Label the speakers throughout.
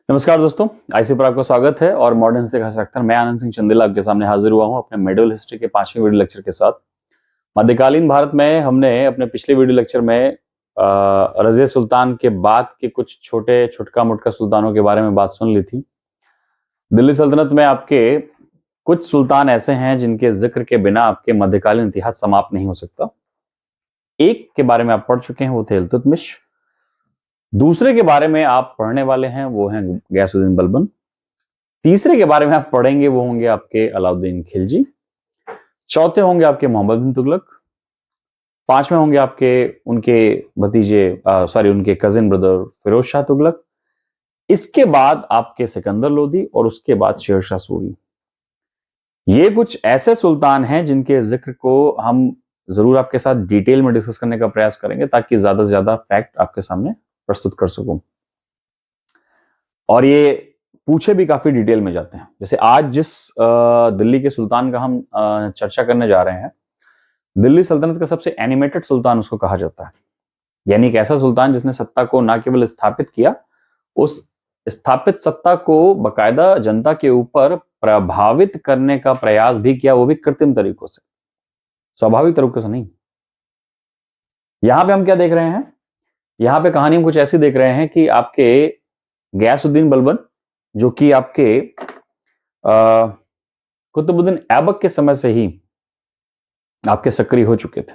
Speaker 1: नमस्कार दोस्तों, आईसी पर आपका स्वागत है और मॉडर्न से खास अख्तर मैं आनंद सिंह चंदेला आपके सामने हाजिर हुआ हूं अपने मेडिवल हिस्ट्री के 5वें वीडियो लेक्चर के साथ। मध्यकालीन भारत में हमने अपने पिछले वीडियो लेक्चर में रजिया सुल्तान के बाद के कुछ छोटे छोटका मोटका सुल्तानों के बारे में बात सुन ली थी। दिल्ली सल्तनत में आपके कुछ सुल्तान ऐसे हैं जिनके जिक्र के बिना आपके मध्यकालीन इतिहास समाप्त नहीं हो सकता। एक के बारे में आप पढ़ चुके हैं, वो थे इल्तुतमिश। दूसरे के बारे में आप पढ़ने वाले हैं, वो हैं गयासुद्दीन बलबन। तीसरे के बारे में आप पढ़ेंगे, वो होंगे आपके अलाउद्दीन खिलजी। चौथे होंगे आपके मोहम्मद बिन तुगलक। पांचवें होंगे आपके उनके भतीजे उनके कजिन ब्रदर फिरोज शाह तुगलक। इसके बाद आपके सिकंदर लोदी और उसके बाद शेरशाह सूरी। ये कुछ ऐसे सुल्तान हैं जिनके जिक्र को हम जरूर आपके साथ डिटेल में डिस्कस करने का प्रयास करेंगे ताकि ज्यादा से ज्यादा फैक्ट आपके सामने प्रस्तुत कर सकूं। और ये पूछे भी काफी डिटेल में जाते हैं। जैसे आज जिस दिल्ली के सुल्तान का हम चर्चा करने जा रहे हैं, दिल्ली सल्तनत का सबसे एनिमेटेड सुल्तान उसको कहा जाता है। यानी एक ऐसा सुल्तान जिसने सत्ता को न केवल स्थापित किया, उस स्थापित सत्ता को बकायदा जनता के ऊपर प्रभावित करने का प्रयास भी किया, वो भी कृत्रिम तरीकों से, स्वाभाविक तरीकों से नहीं। यहां पे हम क्या देख रहे हैं? यहां पे कहानी हम कुछ ऐसी देख रहे हैं कि आपके गयासुद्दीन बलबन, जो कि आपके कुतुबुद्दीन ऐबक के समय से ही आपके सक्रिय हो चुके थे।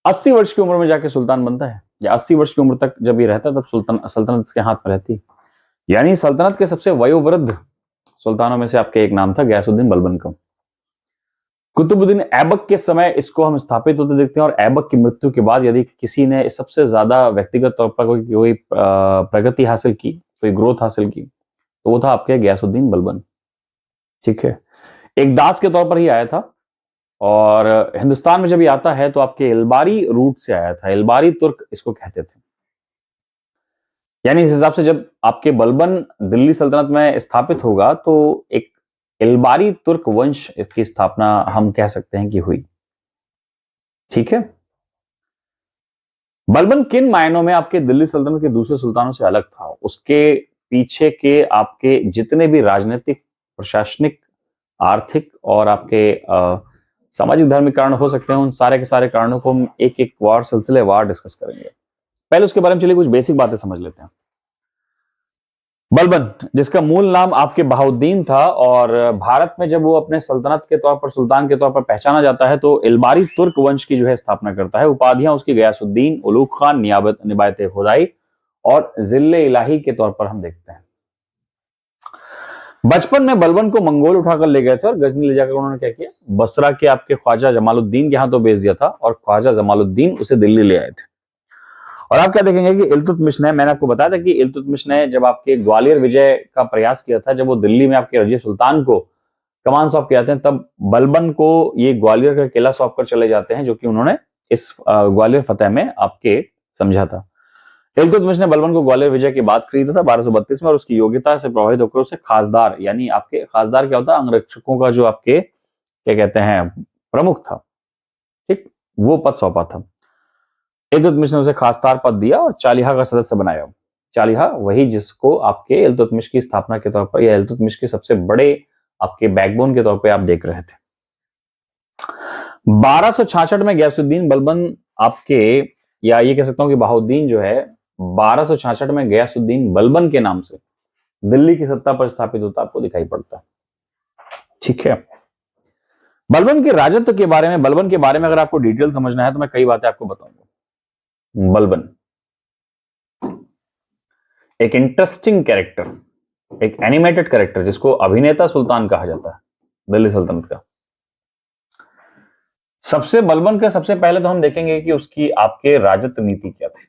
Speaker 1: 80 वर्ष की उम्र में जाके सुल्तान बनता है, या 80 वर्ष की उम्र तक जब ये रहता तब सल्तनत इसके हाथ में रहती। यानी सल्तनत के सबसे वयोवृद्ध सुल्तानों में से आपके एक नाम था गयासुद्दीन बलबन का। कुतुबुद्दीन ऐबक के समय इसको हम स्थापित होते देखते हैं, और ऐबक की मृत्यु के बाद यदि किसी ने सबसे ज्यादा व्यक्तिगत तौर पर कोई प्रगति हासिल की, कोई ग्रोथ हासिल की, तो वो था आपके गयासुद्दीन बलबन। ठीक है, एक दास के तौर पर ही आया था, और हिंदुस्तान में जब ये आता है तो आपके इलबारी रूट से आया था। इलबारी तुर्क इसको कहते थे। यानी इस हिसाब से जब आपके बलबन दिल्ली सल्तनत में स्थापित होगा तो एक इलबारी तुर्क वंश की स्थापना हम कह सकते हैं कि हुई। ठीक है, बलबन किन मायनों में आपके दिल्ली सल्तनत के दूसरे सुल्तानों से अलग था? उसके पीछे के आपके जितने भी राजनीतिक, प्रशासनिक, आर्थिक और आपके सामाजिक धार्मिक कारण हो सकते हैं, उन सारे के सारे कारणों को हम एक एक वार सिलसिलेवार डिस्कस करेंगे। पहले उसके बारे में चलिए कुछ बेसिक बातें समझ लेते हैं। बलबन, जिसका मूल नाम आपके बहाउद्दीन था, और भारत में जब वो अपने सल्तनत के तौर पर, सुल्तान के तौर पर पहचाना जाता है, तो इलबारी तुर्क वंश की जो है स्थापना करता है। उपाधियां उसकी गयासुद्दीन, उलूग खान, निबायत खुदाई और जिल्ले इलाही के तौर पर हम देखते हैं। बचपन में बलबन को मंगोल उठाकर ले गए थे, और गजनी ले जाकर उन्होंने क्या किया, बसरा के आपके ख्वाजा जमालुद्दीन के यहाँ तो भेज दिया था, और ख्वाजा जमालुद्दीन उसे दिल्ली ले आए थे। और आप क्या देखेंगे कि इल्तुतमिश ने, मैंने आपको बताया था कि इल्तुतमिश ने जब आपके ग्वालियर विजय का प्रयास किया था, जब वो दिल्ली में आपके रजिया सुल्तान को कमान सौंप के आते हैं, तब बलबन को ये ग्वालियर का किला सौंप कर चले जाते हैं, जो कि उन्होंने इस ग्वालियर फतेह में आपके समझा था। इल्तुतमिश ने बलबन को ग्वालियर विजय के बाद खरीदा था 1232 में, और उसकी योग्यता से प्रभावित होकर उसे खासदार, यानी आपके खासदार क्या होता है, अंगरक्षकों का जो आपके क्या कहते हैं प्रमुख था, ठीक, वो पद सौंपा था। इल्तुतमिश ने उसे खासदार पद दिया और चालिहा का सदस्य बनाया। चालिहा वही जिसको आपके इल्तुतमिश की स्थापना के तौर पर, या इल्तुतमिश के सबसे बड़े आपके बैकबोन के तौर पर आप देख रहे थे। 1266 में गयासुद्दीन बलबन आपके, या ये कह सकता हूं कि बहाउद्दीन जो है 1266 में गयासुद्दीन बलबन के नाम से दिल्ली की सत्ता पर स्थापित होता आपको दिखाई पड़ता है। ठीक है, बलबन के राजत्व के बारे में, बलबन के बारे में अगर आपको डिटेल समझना है तो मैं कई बातें आपको बताऊंगा। बलबन एक इंटरेस्टिंग कैरेक्टर, एक एनिमेटेड कैरेक्टर, जिसको अभिनेता सुल्तान कहा जाता है दिल्ली सल्तनत का। सबसे बलबन का सबसे पहले तो हम देखेंगे कि उसकी आपके राजत्व नीति क्या थी,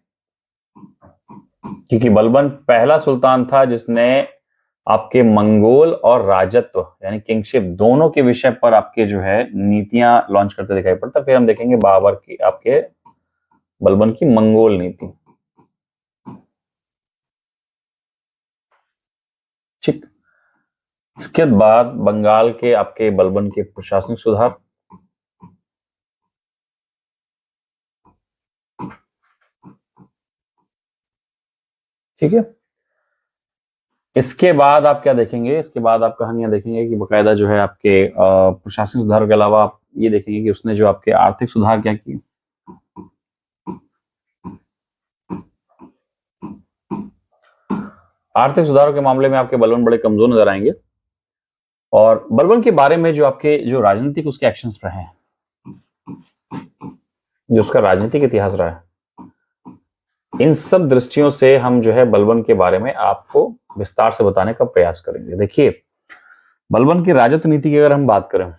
Speaker 1: क्योंकि बलबन पहला सुल्तान था जिसने आपके मंगोल और राजत्व यानी किंगशिप दोनों के विषय पर आपके जो है नीतियां लॉन्च करते दिखाई पड़ता। फिर हम देखेंगे बाबर की, आपके बलबन की मंगोल नीति। ठीक, इसके बाद बंगाल के आपके बलबन के प्रशासनिक सुधार, ठीक है, इसके बाद आप क्या देखेंगे, इसके बाद आप कहानियां देखेंगे कि बकायदा जो है आपके प्रशासनिक सुधार के अलावा आप ये देखेंगे कि उसने जो आपके आर्थिक सुधार क्या किए। आर्थिक सुधारों के मामले में आपके बलबन बड़े कमजोर नजर आएंगे, और बलबन के बारे में जो आपके जो राजनीतिक उसके एक्शंस रहे हैं, जो उसका राजनीतिक इतिहास रहा है, इन सब दृष्टियों से हम जो है बलबन के बारे में आपको विस्तार से बताने का प्रयास करेंगे। देखिए, बलबन की राजत्व नीति की अगर हम बात करें,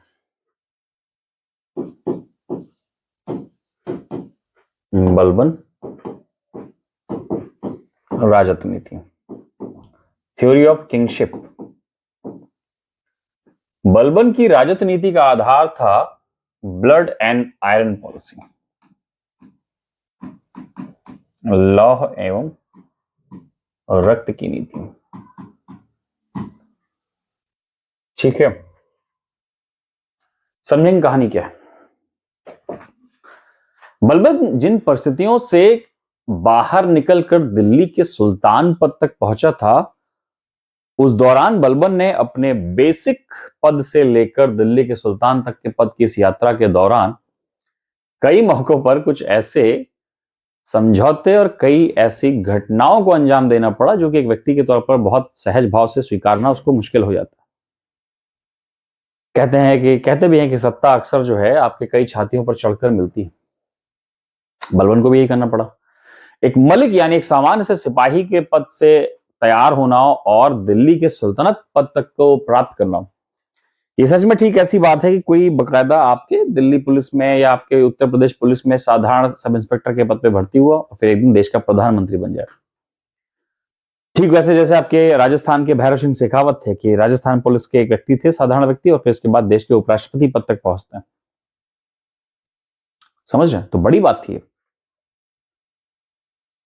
Speaker 1: बलबन राजत्व नीति, थ्योरी ऑफ किंगशिप। बलबन की राजत्व नीति का आधार था ब्लड एंड आयरन पॉलिसी, लौह एवं रक्त की नीति। ठीक है, समझेंगे कहानी क्या है। बलबन जिन परिस्थितियों से बाहर निकलकर दिल्ली के सुल्तान पद तक पहुंचा था, उस दौरान बलबन ने अपने बेसिक पद से लेकर दिल्ली के सुल्तान तक के पद की इस यात्रा के दौरान कई मौकों पर कुछ ऐसे समझौते और कई ऐसी घटनाओं को अंजाम देना पड़ा जो कि एक व्यक्ति के तौर पर बहुत सहज भाव से स्वीकारना उसको मुश्किल हो जाता है। कहते भी हैं कि सत्ता अक्सर जो है आपके कई छातियों पर चढ़कर मिलती है। बलबन को भी यही करना पड़ा। एक मलिक यानी एक सामान्य से सिपाही के पद से तैयार होना और दिल्ली के सुल्तानत पद तक को प्राप्त करना, ये सच में ठीक ऐसी बात है कि कोई बकायदा आपके दिल्ली पुलिस में या आपके उत्तर प्रदेश पुलिस में साधारण सब इंस्पेक्टर के पद पे भर्ती हुआ और फिर एक दिन देश का प्रधानमंत्री बन जाए। ठीक वैसे जैसे आपके राजस्थान के भैरव सिंह शेखावत थे कि राजस्थान पुलिस के एक व्यक्ति थे, साधारण व्यक्ति, और फिर इसके बाद देश के उपराष्ट्रपति पद तक पहुंचते हैं। समझ रहे हैं? तो बड़ी बात थी।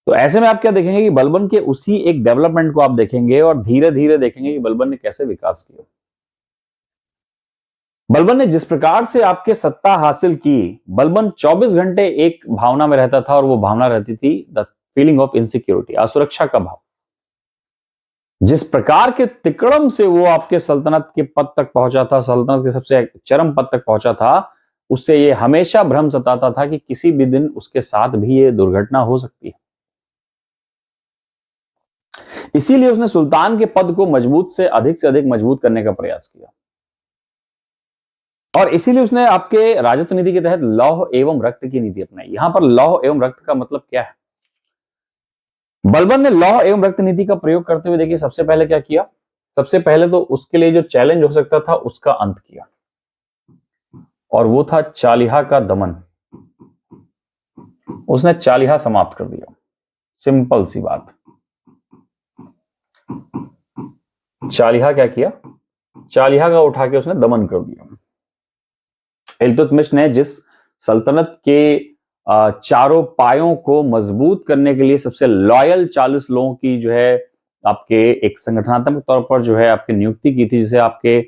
Speaker 1: तो ऐसे में आप क्या देखेंगे कि बलबन के उसी एक डेवलपमेंट को आप देखेंगे और धीरे धीरे देखेंगे कि बलबन ने कैसे विकास किया। बलबन ने जिस प्रकार से आपके सत्ता हासिल की, बलबन 24 घंटे एक भावना में रहता था और वो भावना रहती थी द फीलिंग ऑफ इनसिक्योरिटी, असुरक्षा का भाव। जिस प्रकार के तिकड़म से वो आपके सल्तनत के पद तक पहुंचा था, सल्तनत के सबसे चरम पद तक पहुंचा था, उससे ये हमेशा भ्रम सताता था कि किसी भी दिन उसके साथ भी ये दुर्घटना हो सकती है। इसीलिए उसने सुल्तान के पद को मजबूत से अधिक मजबूत करने का प्रयास किया, और इसीलिए उसने आपके राजत्व नीति के तहत लौह एवं रक्त की नीति अपनाई। यहां पर लौह एवं रक्त का मतलब क्या है? बलबन ने लौह एवं रक्त नीति का प्रयोग करते हुए देखिए सबसे पहले क्या किया। सबसे पहले तो उसके लिए जो चैलेंज हो सकता था उसका अंत किया, और वो था चालिहा का दमन। उसने चालिहा समाप्त कर दिया। सिंपल सी बात। चालिहा क्या किया? चालिहा का उठा के उसने दमन कर दिया। इल्तुतमिश ने जिस सल्तनत के चारों पायों को मजबूत करने के लिए सबसे लॉयल 40 लोगों की जो है आपके एक संगठनात्मक तौर पर जो है आपकी नियुक्ति की थी, जिसे आपके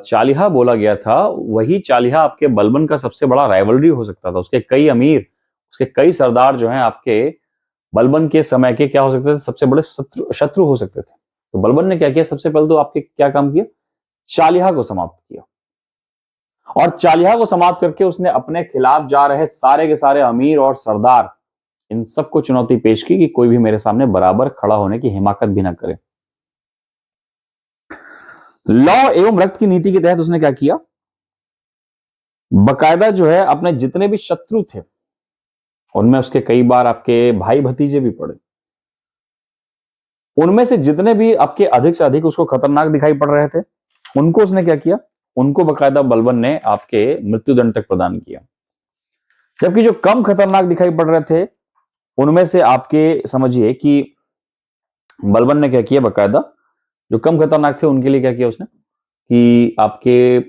Speaker 1: चालिहा बोला गया था, वही चालिहा आपके बलबन का सबसे बड़ा राइवलरी हो सकता था। उसके कई अमीर, उसके कई सरदार जो हैं आपके बलबन के समय के क्या हो सकते थे? सबसे बड़े शत्रु हो सकते थे। तो बलबन ने क्या किया? सबसे पहले तो आपके क्या काम किया? चालिहा को समाप्त किया, और चालिहा को समाप्त करके उसने अपने खिलाफ जा रहे सारे के सारे अमीर और सरदार, इन सबको चुनौती पेश की कि कोई भी मेरे सामने बराबर खड़ा होने की हिमाकत भी ना करे। लौह एवं रक्त की नीति के तहत उसने क्या किया? बकायदा जो है अपने जितने भी शत्रु थे, उनमें उसके कई बार आपके भाई भतीजे भी पड़े, उनमें से जितने भी आपके अधिक से अधिक उसको खतरनाक दिखाई पड़ रहे थे, उनको उसने क्या किया? उनको बकायदा बलबन ने आपके मृत्युदंड तक प्रदान किया। जबकि जो कम खतरनाक दिखाई पड़ रहे थे, उनमें से आपके समझिए कि बलबन ने क्या किया? बकायदा जो कम खतरनाक थे उनके लिए क्या किया उसने कि आपके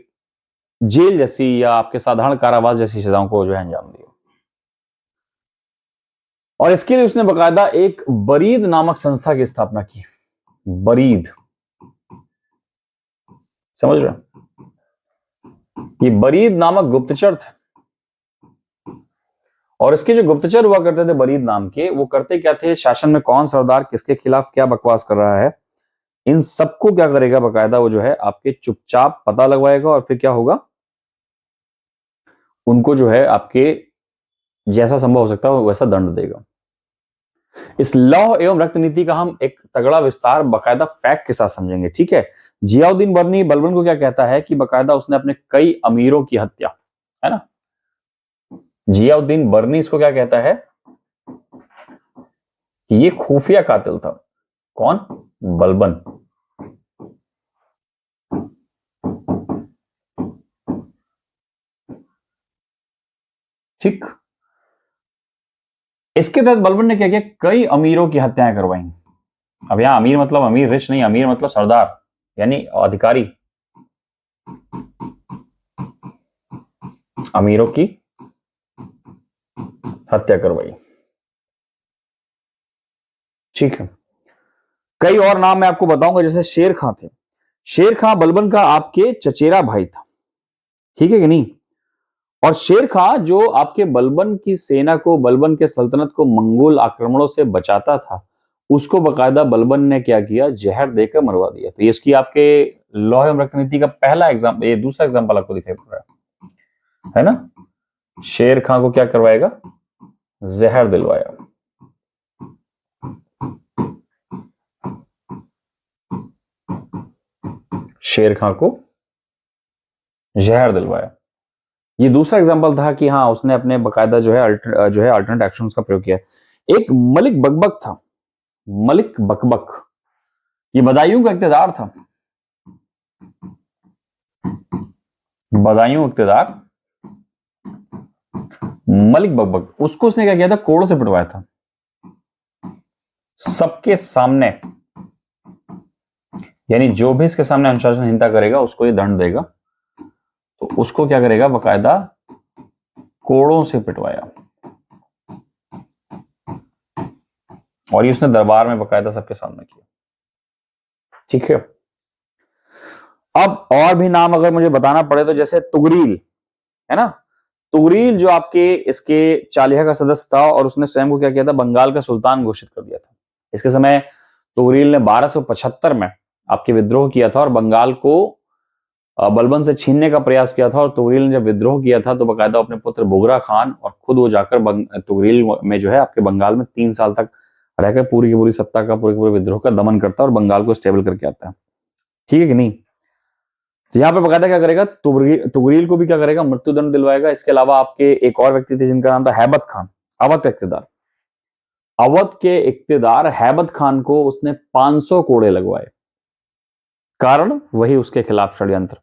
Speaker 1: जेल जैसी या आपके साधारण कारावास जैसी सजाओं को जो है अंजाम दिया। और इसके लिए उसने बकायदा एक बरीद नामक संस्था की स्थापना की। बरीद, समझ रहे? ये बरीद नामक गुप्तचर थे, और इसके जो गुप्तचर हुआ करते थे बरीद नाम के, वो करते क्या थे? शासन में कौन सरदार किसके खिलाफ क्या बकवास कर रहा है, इन सबको क्या करेगा बकायदा वो जो है आपके चुपचाप पता लगवाएगा और फिर क्या होगा, उनको जो है आपके जैसा संभव हो सकता है वैसा दंड देगा। इस लौह एवं रक्त नीति का हम एक तगड़ा विस्तार बकायदा फैक्ट के साथ समझेंगे, ठीक है। जियाउद्दीन बर्नी बलबन को क्या कहता है कि बकायदा उसने अपने कई अमीरों की हत्या, है ना। जियाउद्दीन बर्नी इसको क्या कहता है कि ये खुफिया कातिल था। कौन? बलबन। ठीक। इसके तहत बलबन ने क्या किया, कई अमीरों की हत्याएं करवाई। अब यहां अमीर मतलब अमीर रिच नहीं, अमीर मतलब सरदार यानी अधिकारी, अमीरों की हत्या करवाई। ठीक है। कई और नाम मैं आपको बताऊंगा, जैसे शेर खां थे। शेर खां बलबन का आपके चचेरा भाई था, ठीक है कि नहीं। और शेर खां जो आपके बलबन की सेना को, बलबन के सल्तनत को मंगोल आक्रमणों से बचाता था, उसको बकायदा बलबन ने क्या किया, जहर देकर मरवा दिया। तो ये इसकी आपके लौह एवं रक्त नीति का पहला एग्जाम्पल, ये दूसरा एग्जाम्पल आपको दिखाई पड़ रहा है ना। शेर खां को क्या करवाएगा, जहर दिलवाया। शेर खां को जहर दिलवाया। ये दूसरा एग्जांपल था कि हाँ उसने अपने बकायदा जो है अल्टरनेट एक्शंस का प्रयोग किया। एक मलिक बकबक था, मलिक बकबक, ये बदायूं का इक्तेदार था। बदायूं इक्तेदार मलिक बकबक, उसको उसने क्या किया था, कोड़ों से पिटवाया था सबके सामने। यानी जो भी इसके सामने अनुशासनहीनता करेगा उसको ये दंड देगा, तो उसको क्या करेगा, बकायदा कोड़ों से पिटवाया। और ये उसने दरबार में बकायदा सबके सामने किया। ठीक है। अब और भी नाम अगर मुझे बताना पड़े तो जैसे तुगरील, है ना। तुगरील जो आपके इसके चालिया का सदस्य था और उसने स्वयं को क्या किया था, बंगाल का सुल्तान घोषित कर दिया था। इसके समय तुगरील ने 1275 में आपके विद्रोह किया था और बंगाल को बलबन से छीनने का प्रयास किया था। और तुगरील ने जब विद्रोह किया था तो बकायदा अपने पुत्र बुगरा खान और खुद वो जाकर तुगरील में जो है आपके बंगाल में 3 साल तक रहकर पूरी की पूरी सत्ता का, पूरे पूरे विद्रोह का दमन करता है और बंगाल को स्टेबल करके आता है। ठीक है कि नहीं। तो यहाँ पे बकायदा क्या करेगा, तुगरील को भी क्या करेगा, मृत्युदंड दिलवाएगा। इसके अलावा आपके एक और व्यक्ति थे जिनका नाम था हैबत खान, अवध इक्तेदार। अवध के इक्तेदार हैबत खान को उसने 500 कोड़े लगवाए, कारण वही उसके खिलाफ षड्यंत्र।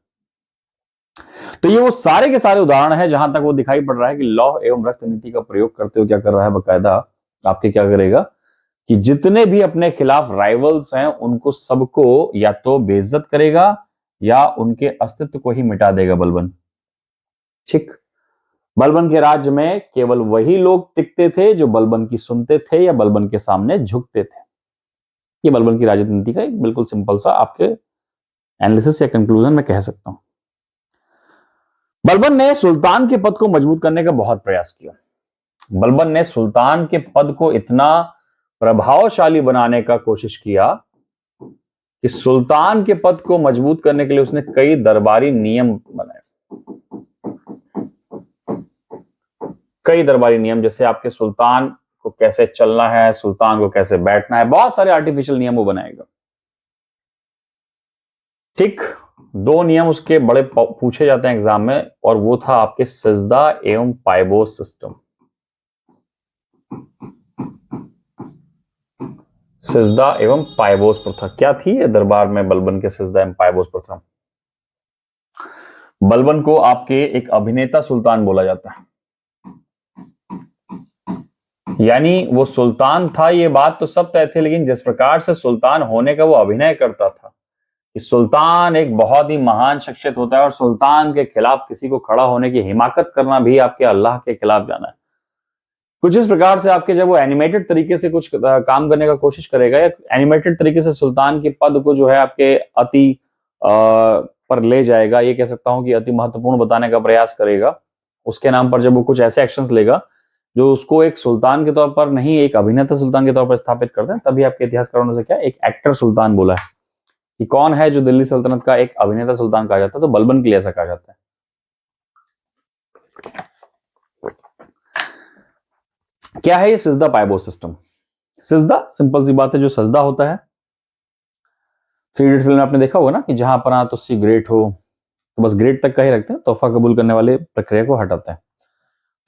Speaker 1: तो ये वो सारे के सारे उदाहरण है जहां तक वो दिखाई पड़ रहा है कि लौह एवं रक्त नीति का प्रयोग करते हुए क्या कर रहा है, बकायदा आपके क्या करेगा कि जितने भी अपने खिलाफ राइवल्स हैं उनको सबको या तो बेइज्जत करेगा या उनके अस्तित्व को ही मिटा देगा बलबन। ठीक। बलबन के राज्य में केवल वही लोग टिकते थे जो बलबन की सुनते थे या बलबन के सामने झुकते थे। ये बलबन की राजनीति का एक बिल्कुल सिंपल सा आपके एनालिसिस या कंक्लूजन में कह सकता हूं। बलबन ने सुल्तान के पद को मजबूत करने का बहुत प्रयास किया। बलबन ने सुल्तान के पद को इतना प्रभावशाली बनाने का कोशिश किया कि सुल्तान के पद को मजबूत करने के लिए उसने कई दरबारी नियम बनाए। कई दरबारी नियम, जैसे आपके सुल्तान को कैसे चलना है, सुल्तान को कैसे बैठना है, बहुत सारे आर्टिफिशियल नियम वो बनाएगा। ठीक। 2 नियम उसके बड़े पूछे जाते हैं एग्जाम में, और वो था आपके सिजदा एवं पायबोस सिस्टम। सिजदा एवं पायबोस प्रथा क्या थी दरबार में बलबन के सिजदा एवं पायबोस प्रथा। बलबन को आपके एक अभिनेता सुल्तान बोला जाता है, यानी वो सुल्तान था ये बात तो सब तय थे, लेकिन जिस प्रकार से सुल्तान होने का वो अभिनय करता था कि सुल्तान एक बहुत ही महान शख्सियत होता है और सुल्तान के खिलाफ किसी को खड़ा होने की हिमाकत करना भी आपके अल्लाह के खिलाफ जाना है। कुछ इस प्रकार से आपके जब वो एनिमेटेड तरीके से कुछ काम करने का कोशिश करेगा या एनिमेटेड तरीके से सुल्तान के पद को जो है आपके अति पर ले जाएगा, ये कह सकता हूं कि अति महत्वपूर्ण बताने का प्रयास करेगा, उसके नाम पर जब वो कुछ ऐसे एक्शंस लेगा जो उसको एक सुल्तान के तौर पर नहीं, एक अभिनेता सुल्तान के तौर पर स्थापित करते हैं, तभी आपके इतिहासकारों ने क्या एक एक्टर सुल्तान बोला है। कि कौन है जो दिल्ली सल्तनत का एक अभिनेता सुल्तान कहा जाता है, तो बलबन के लिए ऐसा कहा जाता है। क्या है ये सिजदा पाइबो सिस्टम? सिजदा सिंपल सी बात है, जो सजदा होता है, 3 इडियट फिल्म में आपने देखा होगा ना कि जहां पर तो सी ग्रेट हो, तो बस ग्रेट तक का ही रखते हैं, तोहफा कबूल करने वाले प्रक्रिया को हटाते हैं।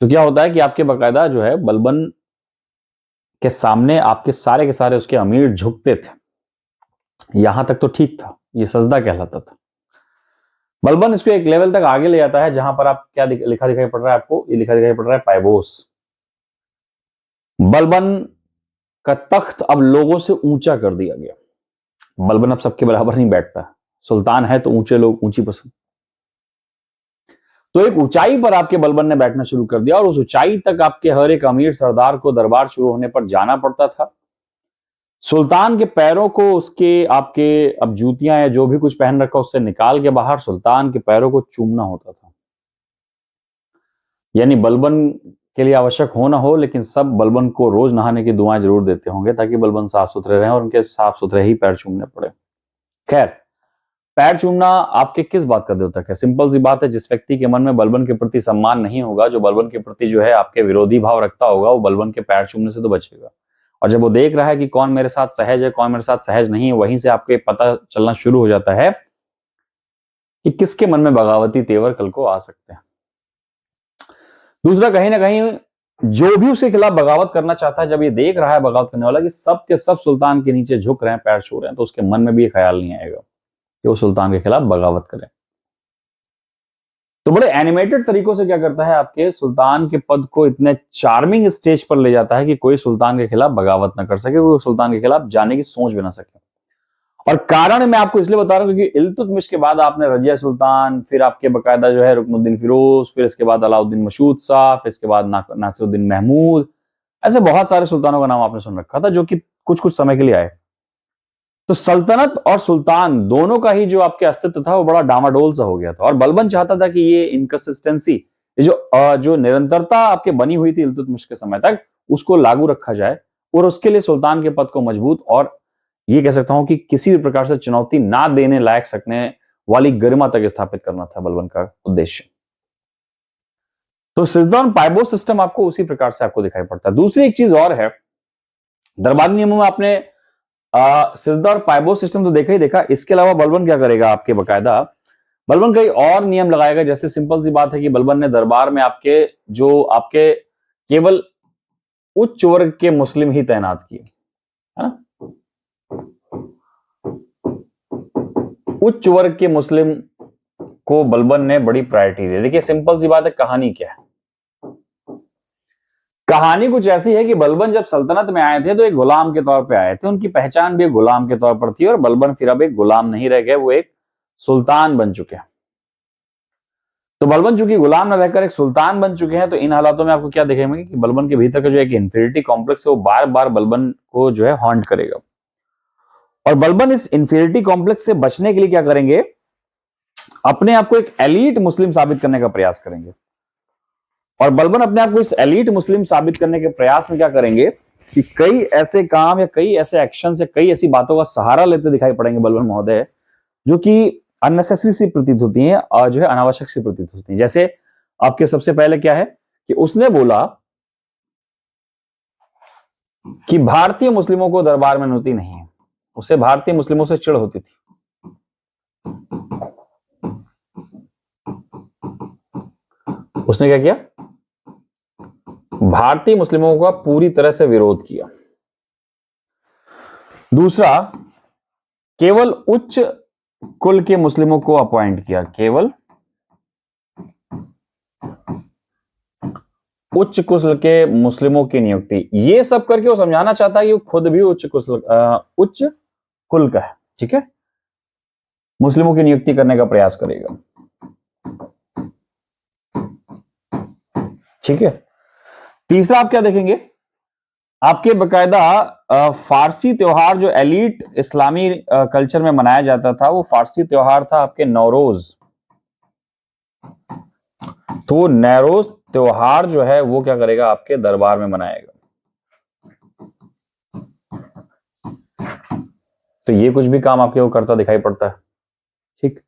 Speaker 1: तो क्या होता है कि आपके बाकायदा जो है बलबन के सामने आपके सारे के सारे उसके अमीर झुकते थे। यहां तक तो ठीक था, ये सजदा कहलाता था। बलबन इसको एक लेवल तक आगे ले जाता है, जहां पर आप क्या लिखा दिखाई पड़ रहा है आपको, ये लिखा दिखाई पड़ रहा है पाइबोस। बलबन का तख्त अब लोगों से ऊंचा कर दिया गया। बलबन अब सबके बराबर नहीं बैठता, सुल्तान है तो ऊंचे लोग, ऊंची पसंद। तो एक ऊंचाई पर आपके बलबन ने बैठना शुरू कर दिया, और उस ऊंचाई तक आपके हर एक अमीर सरदार को दरबार शुरू होने पर जाना पड़ता था। सुल्तान के पैरों को उसके आपके अब जूतियां या जो भी कुछ पहन रखा उससे निकाल के बाहर सुल्तान के पैरों को चूमना होता था। यानी बलबन के लिए आवश्यक हो ना हो, लेकिन सब बलबन को रोज नहाने की दुआएं जरूर देते होंगे, ताकि बलबन साफ सुथरे रहें और उनके साफ सुथरे ही पैर चूमने पड़े। खैर, पैर चूमना आपके किस बात का द्योतक है? सिंपल सी बात है, जिस व्यक्ति के मन में बलबन के प्रति सम्मान नहीं होगा, जो बलबन के प्रति जो है आपके विरोधी भाव रखता होगा, वो बलबन के पैर चूमने से तो बचेगा। और जब वो देख रहा है कि कौन मेरे साथ सहज है, कौन मेरे साथ सहज नहीं है, वहीं से आपके पता चलना शुरू हो जाता है कि किसके मन में बगावती तेवर कल को आ सकते हैं। दूसरा, कहीं ना कहीं जो भी उसके खिलाफ बगावत करना चाहता है, जब ये देख रहा है बगावत करने वाला कि सब के सब सुल्तान के नीचे झुक रहे हैं, पैर छू रहे हैं, तो उसके मन में भी ये ख्याल नहीं आएगा कि वो सुल्तान के खिलाफ बगावत करे। तो बड़े एनिमेटेड तरीकों से क्या करता है, आपके सुल्तान के पद को इतने चार्मिंग स्टेज पर ले जाता है कि कोई सुल्तान के खिलाफ बगावत ना कर सके, कोई सुल्तान के खिलाफ जाने की सोच भी ना सके। और कारण मैं आपको इसलिए बता रहा हूं क्योंकि इल्तुतमिश के बाद आपने रजिया सुल्तान, फिर आपके बाकायदा जो है रुकनुद्दीन फिरोज, फिर इसके बाद अलाउद्दीन मशहूद शाह, फिर इसके बाद नासिरुद्दीन महमूद, ऐसे बहुत सारे सुल्तानों का नाम आपने सुन रखा था जो कि कुछ कुछ समय के लिए आए। तो सल्तनत और सुल्तान दोनों का ही जो आपके अस्तित्व था वो बड़ा डामाडोल सा हो गया था, और बलबन चाहता था कि ये इनकंसिस्टेंसी, ये जो निरंतरता आपके बनी हुई थी इल्तुतमिश के समय तक, उसको लागू रखा जाए, और उसके लिए सुल्तान के पद को मजबूत और ये कह सकता हूं कि किसी भी प्रकार से चुनौती ना देने लायक सकने वाली गरिमा तक स्थापित करना था बलबन का उद्देश्य। तो सिजदा और पाइबो सिस्टम आपको उसी प्रकार से आपको दिखाई पड़ता है। दूसरी एक चीज और है, दरबारी नियमों में आपने सिजदा और पाइबो सिस्टम तो देखा ही देखा, इसके अलावा बलबन क्या करेगा, आपके बकायदा बलबन कई और नियम लगाएगा। जैसे सिंपल सी बात है कि बलबन ने दरबार में आपके केवल उच्च वर्ग के मुस्लिम ही तैनात किए, है ना। उच्च वर्ग के मुस्लिम को बलबन ने बड़ी प्रायोरिटी दी। देखिए सिंपल सी बात है, कहानी क्या है, कहानी कुछ ऐसी है कि बलबन जब सल्तनत में आए थे तो एक गुलाम के तौर पे आए थे, उनकी पहचान भी एक गुलाम के तौर पर थी, और बलबन फिर अब एक गुलाम नहीं रह गए, वो एक सुल्तान बन चुके हैं। तो बलबन चूंकि गुलाम न रहकर एक सुल्तान बन चुके हैं, तो इन हालातों में आपको क्या देखेंगे कि बलबन के भीतर का जो एक इंफीरियरिटी कॉम्प्लेक्स है वो बार बार बलबन को जो है हॉन्ट करेगा। और बलबन इस इंफीरियरिटी कॉम्प्लेक्स से बचने के लिए क्या करेंगे, अपने आप को एक एलीट मुस्लिम साबित करने का प्रयास करेंगे। और बलबन अपने आप को इस एलीट मुस्लिम साबित करने के प्रयास में क्या करेंगे कि कई ऐसे काम या कई ऐसे एक्शन या कई ऐसी बातों का सहारा लेते दिखाई पड़ेंगे बलबन महोदय, जो कि अननेसेसरी सी प्रतीत होती हैं और जो है अनावश्यक सी प्रतीत होती हैं। जैसे आपके सबसे पहले क्या है कि उसने बोला कि भारतीय मुस्लिमों को दरबार में अनुमति नहीं है, उसे भारतीय मुस्लिमों से चिढ़ होती थी। उसने क्या किया, भारतीय मुस्लिमों का पूरी तरह से विरोध किया। दूसरा, केवल उच्च कुल के मुस्लिमों को अपॉइंट किया, केवल उच्च कुल के मुस्लिमों की नियुक्ति। ये सब करके वो समझाना चाहता है कि वो खुद भी उच्च कुल का है, ठीक है, मुस्लिमों की नियुक्ति करने का प्रयास करेगा, ठीक है। तीसरा आप क्या देखेंगे, आपके बकायदा फारसी त्योहार जो एलीट इस्लामी कल्चर में मनाया जाता था, वो फारसी त्योहार था आपके नौरोज। तो नौरोज त्योहार जो है वो क्या करेगा, आपके दरबार में मनाएगा। तो ये कुछ भी काम आपके को करता दिखाई पड़ता है। ठीक,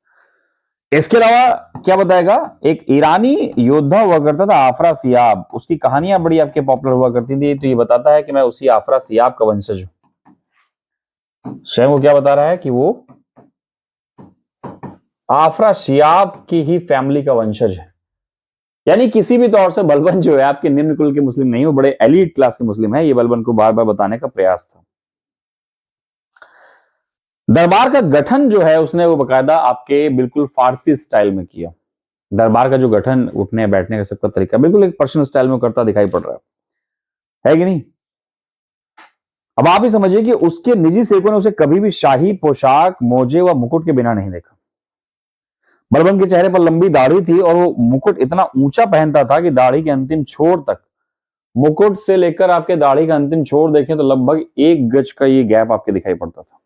Speaker 1: इसके अलावा क्या बताएगा, एक ईरानी योद्धा हुआ करता था आफरासियाब, उसकी कहानियां बड़ी आपके पॉपुलर हुआ करती थी। तो ये बताता है कि मैं उसी आफरासियाब का वंशज हूं। स्वयं वो क्या बता रहा है कि वो आफरासियाब की ही फैमिली का वंशज है। यानी किसी भी तौर से बलबन जो है आपके निम्न कुल के मुस्लिम नहीं, वो बड़े एलीट क्लास के मुस्लिम है। ये बलबन को बार बार बताने का प्रयास था। दरबार का गठन जो है उसने वो बकायदा आपके बिल्कुल फारसी स्टाइल में किया। दरबार का जो गठन, उठने बैठने का सबका तरीका बिल्कुल एक पर्शियन स्टाइल में करता दिखाई पड़ रहा है कि नहीं। अब आप ही समझिए कि उसके निजी सेवकों ने उसे कभी भी शाही पोशाक, मोजे व मुकुट के बिना नहीं देखा। बलबन के चेहरे पर लंबी दाढ़ी थी और वो मुकुट इतना ऊंचा पहनता था कि दाढ़ी के अंतिम छोर तक, मुकुट से लेकर आपके दाढ़ी का अंतिम छोर देखें तो लगभग 1 गज का ये गैप आपके दिखाई पड़ता था।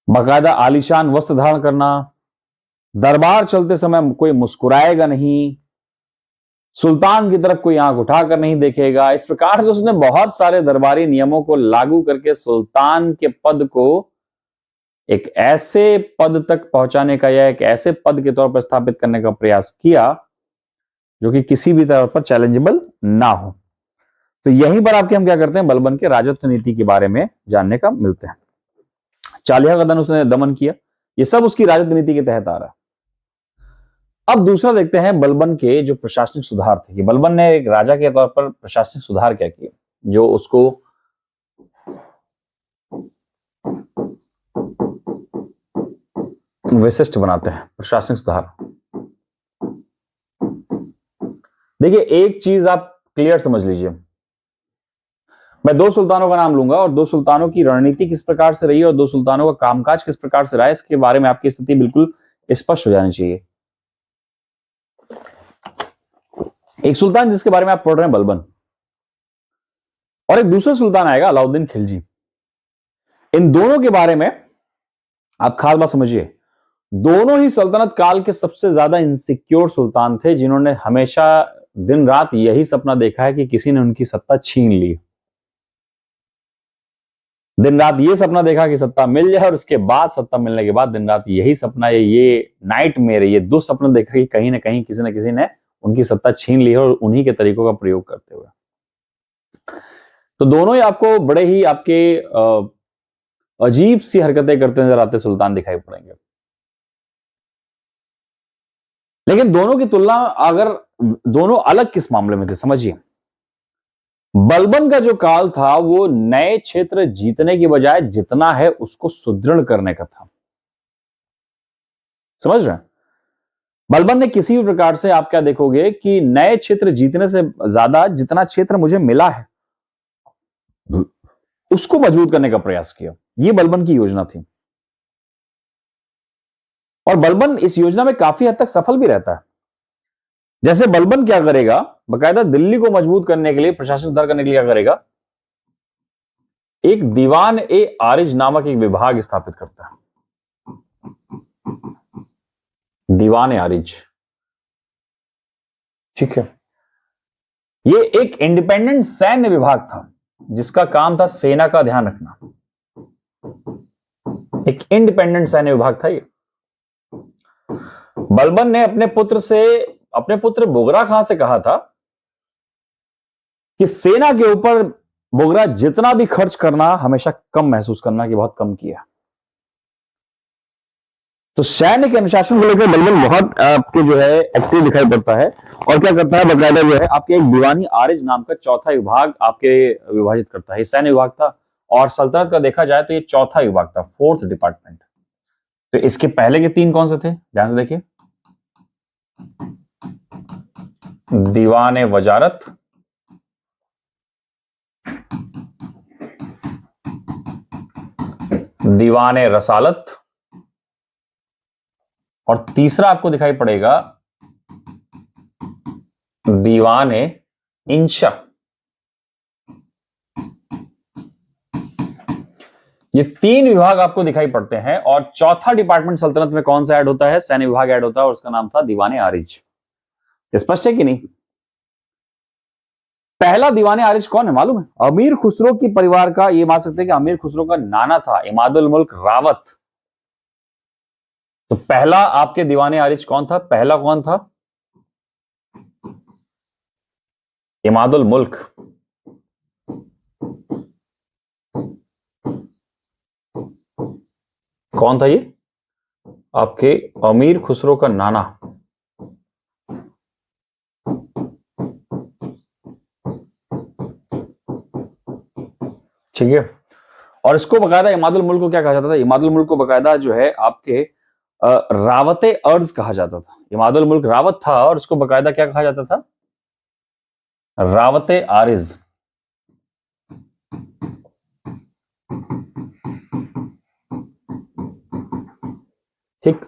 Speaker 1: बाकायदा आलीशान वस्त्र धारण करना, दरबार चलते समय कोई मुस्कुराएगा नहीं, सुल्तान की तरफ कोई आंख उठाकर नहीं देखेगा। इस प्रकार से उसने बहुत सारे दरबारी नियमों को लागू करके सुल्तान के पद को एक ऐसे पद तक पहुंचाने का या एक ऐसे पद के तौर पर स्थापित करने का प्रयास किया जो कि किसी भी तरह पर चैलेंजेबल ना हो। तो यहीं पर आपके हम क्या करते हैं, बलबन के राजत्व नीति के बारे में जानने का मिलते हैं। चालिया का धन उसने दमन किया, ये सब उसकी राजत्व नीति के तहत आ रहा है। अब दूसरा देखते हैं बलबन के जो प्रशासनिक सुधार थे कि बलबन ने एक राजा के तौर पर प्रशासनिक सुधार क्या किए जो उसको विशिष्ट बनाते हैं। प्रशासनिक सुधार, देखिए एक चीज आप क्लियर समझ लीजिए, मैं 2 सुल्तानों का नाम लूंगा और 2 सुल्तानों की रणनीति किस प्रकार से रही और 2 सुल्तानों का कामकाज किस प्रकार से रहा है, इसके बारे में आपकी स्थिति बिल्कुल स्पष्ट हो जानी चाहिए। एक सुल्तान जिसके बारे में आप पढ़ रहे हैं बलबन, और एक दूसरा सुल्तान आएगा अलाउद्दीन खिलजी। इन दोनों के बारे में आप खास बात समझिए, दोनों ही सल्तनत काल के सबसे ज्यादा इनसिक्योर सुल्तान थे, जिन्होंने हमेशा दिन रात यही सपना देखा है कि किसी ने उनकी सत्ता छीन ली। दिन रात ये सपना देखा कि सत्ता मिल जाए और उसके बाद सत्ता मिलने के बाद दिन रात यही सपना, ये नाइट मेरे ये दुस्सपना देखा कि कहीं ना कहीं किसी न किसी ने उनकी सत्ता छीन ली है और उन्हीं के तरीकों का प्रयोग करते हुए। तो दोनों ही आपको बड़े ही आपके अजीब सी हरकतें करते नजर आते सुल्तान दिखाई पड़ेंगे। लेकिन दोनों की तुलना अगर दोनों अलग किस मामले में थे समझिए, बलबन का जो काल था वो नए क्षेत्र जीतने की बजाय जितना है उसको सुदृढ़ करने का था। समझ रहे हैं, बलबन ने किसी भी प्रकार से आप क्या देखोगे कि नए क्षेत्र जीतने से ज्यादा जितना क्षेत्र मुझे मिला है उसको मजबूत करने का प्रयास किया। यह बलबन की योजना थी और बलबन इस योजना में काफी हद तक सफल भी रहता है। जैसे बलबन क्या करेगा, बकायदा दिल्ली को मजबूत करने के लिए, प्रशासन सुधार करने के लिए क्या करेगा, एक दीवान ए आरिज नामक एक विभाग स्थापित करता है। दीवान ए आरिज, ठीक है, ये एक इंडिपेंडेंट सैन्य विभाग था जिसका काम था सेना का ध्यान रखना। एक इंडिपेंडेंट सैन्य विभाग था ये। बलबन ने अपने पुत्र बोगरा खां से कहा था कि सेना के ऊपर बोगरा जितना भी खर्च करना हमेशा कम महसूस करना कि बहुत कम किया। तो सैन्य के अनुशासन को लेकर बलबन बहुत आपके जो है एक्टिव दिखाई पड़ता है और क्या करता है, बकायदा जो है आपके एक दीवानी आरिज नाम का चौथा विभाग आपके विभाजित करता है। सैन्य विभाग था और सल्तनत का देखा जाए तो ये चौथा विभाग था, 4th डिपार्टमेंट। तो इसके पहले के 3 कौन से थे, ध्यान से देखिए, दीवान वजारत, दीवान रसालत और तीसरा आपको दिखाई पड़ेगा दीवान इंशा। ये 3 विभाग आपको दिखाई पड़ते हैं और चौथा डिपार्टमेंट सल्तनत में कौन सा ऐड होता है, सैन्य विभाग ऐड होता है और उसका नाम था दीवान आरिज। स्पष्ट है कि नहीं? पहला दीवाने आरिज कौन है मालूम है? अमीर खुसरो की परिवार का, ये मान सकते हैं कि अमीर खुसरो का नाना था इमादुल मुल्क रावत। तो पहला आपके दीवाने आरिज कौन था? पहला कौन था? इमादुल मुल्क। कौन था ये? आपके अमीर खुसरो का नाना। ठीक है। और इसको बकायदा इमादुल मुल्क को क्या कहा जाता था? इमादुल मुल्क को बकायदा जो है आपके रावते अर्ज कहा जाता था। इमादुल मुल्क रावत था और इसको बकायदा क्या कहा जाता था? रावते आरिज। ठीक।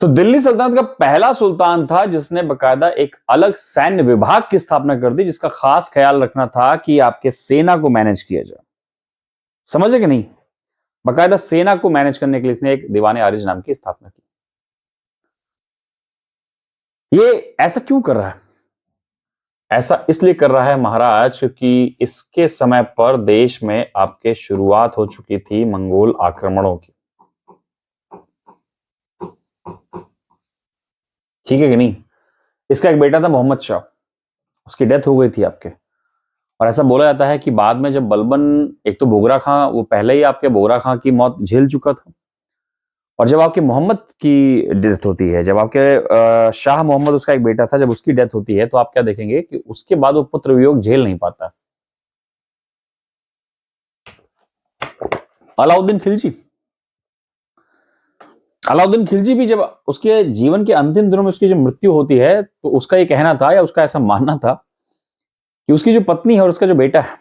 Speaker 1: तो दिल्ली सल्तनत का पहला सुल्तान था जिसने बकायदा एक अलग सैन्य विभाग की स्थापना कर दी, जिसका खास ख्याल रखना था कि आपके सेना को मैनेज किया जाए। समझे कि नहीं? बकायदा सेना को मैनेज करने के लिए इसने एक दीवाने आरिज नाम की स्थापना की। ये ऐसा क्यों कर रहा है? ऐसा इसलिए कर रहा है महाराज क्योंकि इसके समय पर देश में आपके शुरुआत हो चुकी थी मंगोल आक्रमणों की। ठीक है कि नहीं? इसका एक बेटा था मोहम्मद शाह, उसकी डेथ हो गई थी आपके। और ऐसा बोला जाता है कि बाद में जब बलबन, एक तो बोगरा खां, वो पहले ही आपके बोगरा खां की मौत झेल चुका था, और जब आपके मोहम्मद की डेथ होती है, जब आपके शाह मोहम्मद उसका एक बेटा था, जब उसकी डेथ होती है तो आप क्या देखेंगे कि उसके बाद वो पुत्र वियोग झेल नहीं पाता। अलाउद्दीन खिलजी, अलाउद्दीन खिलजी भी जब उसके जीवन के अंतिम दिनों में उसकी जब मृत्यु होती है तो उसका ये कहना था या उसका ऐसा मानना था कि उसकी जो पत्नी है और उसका जो बेटा है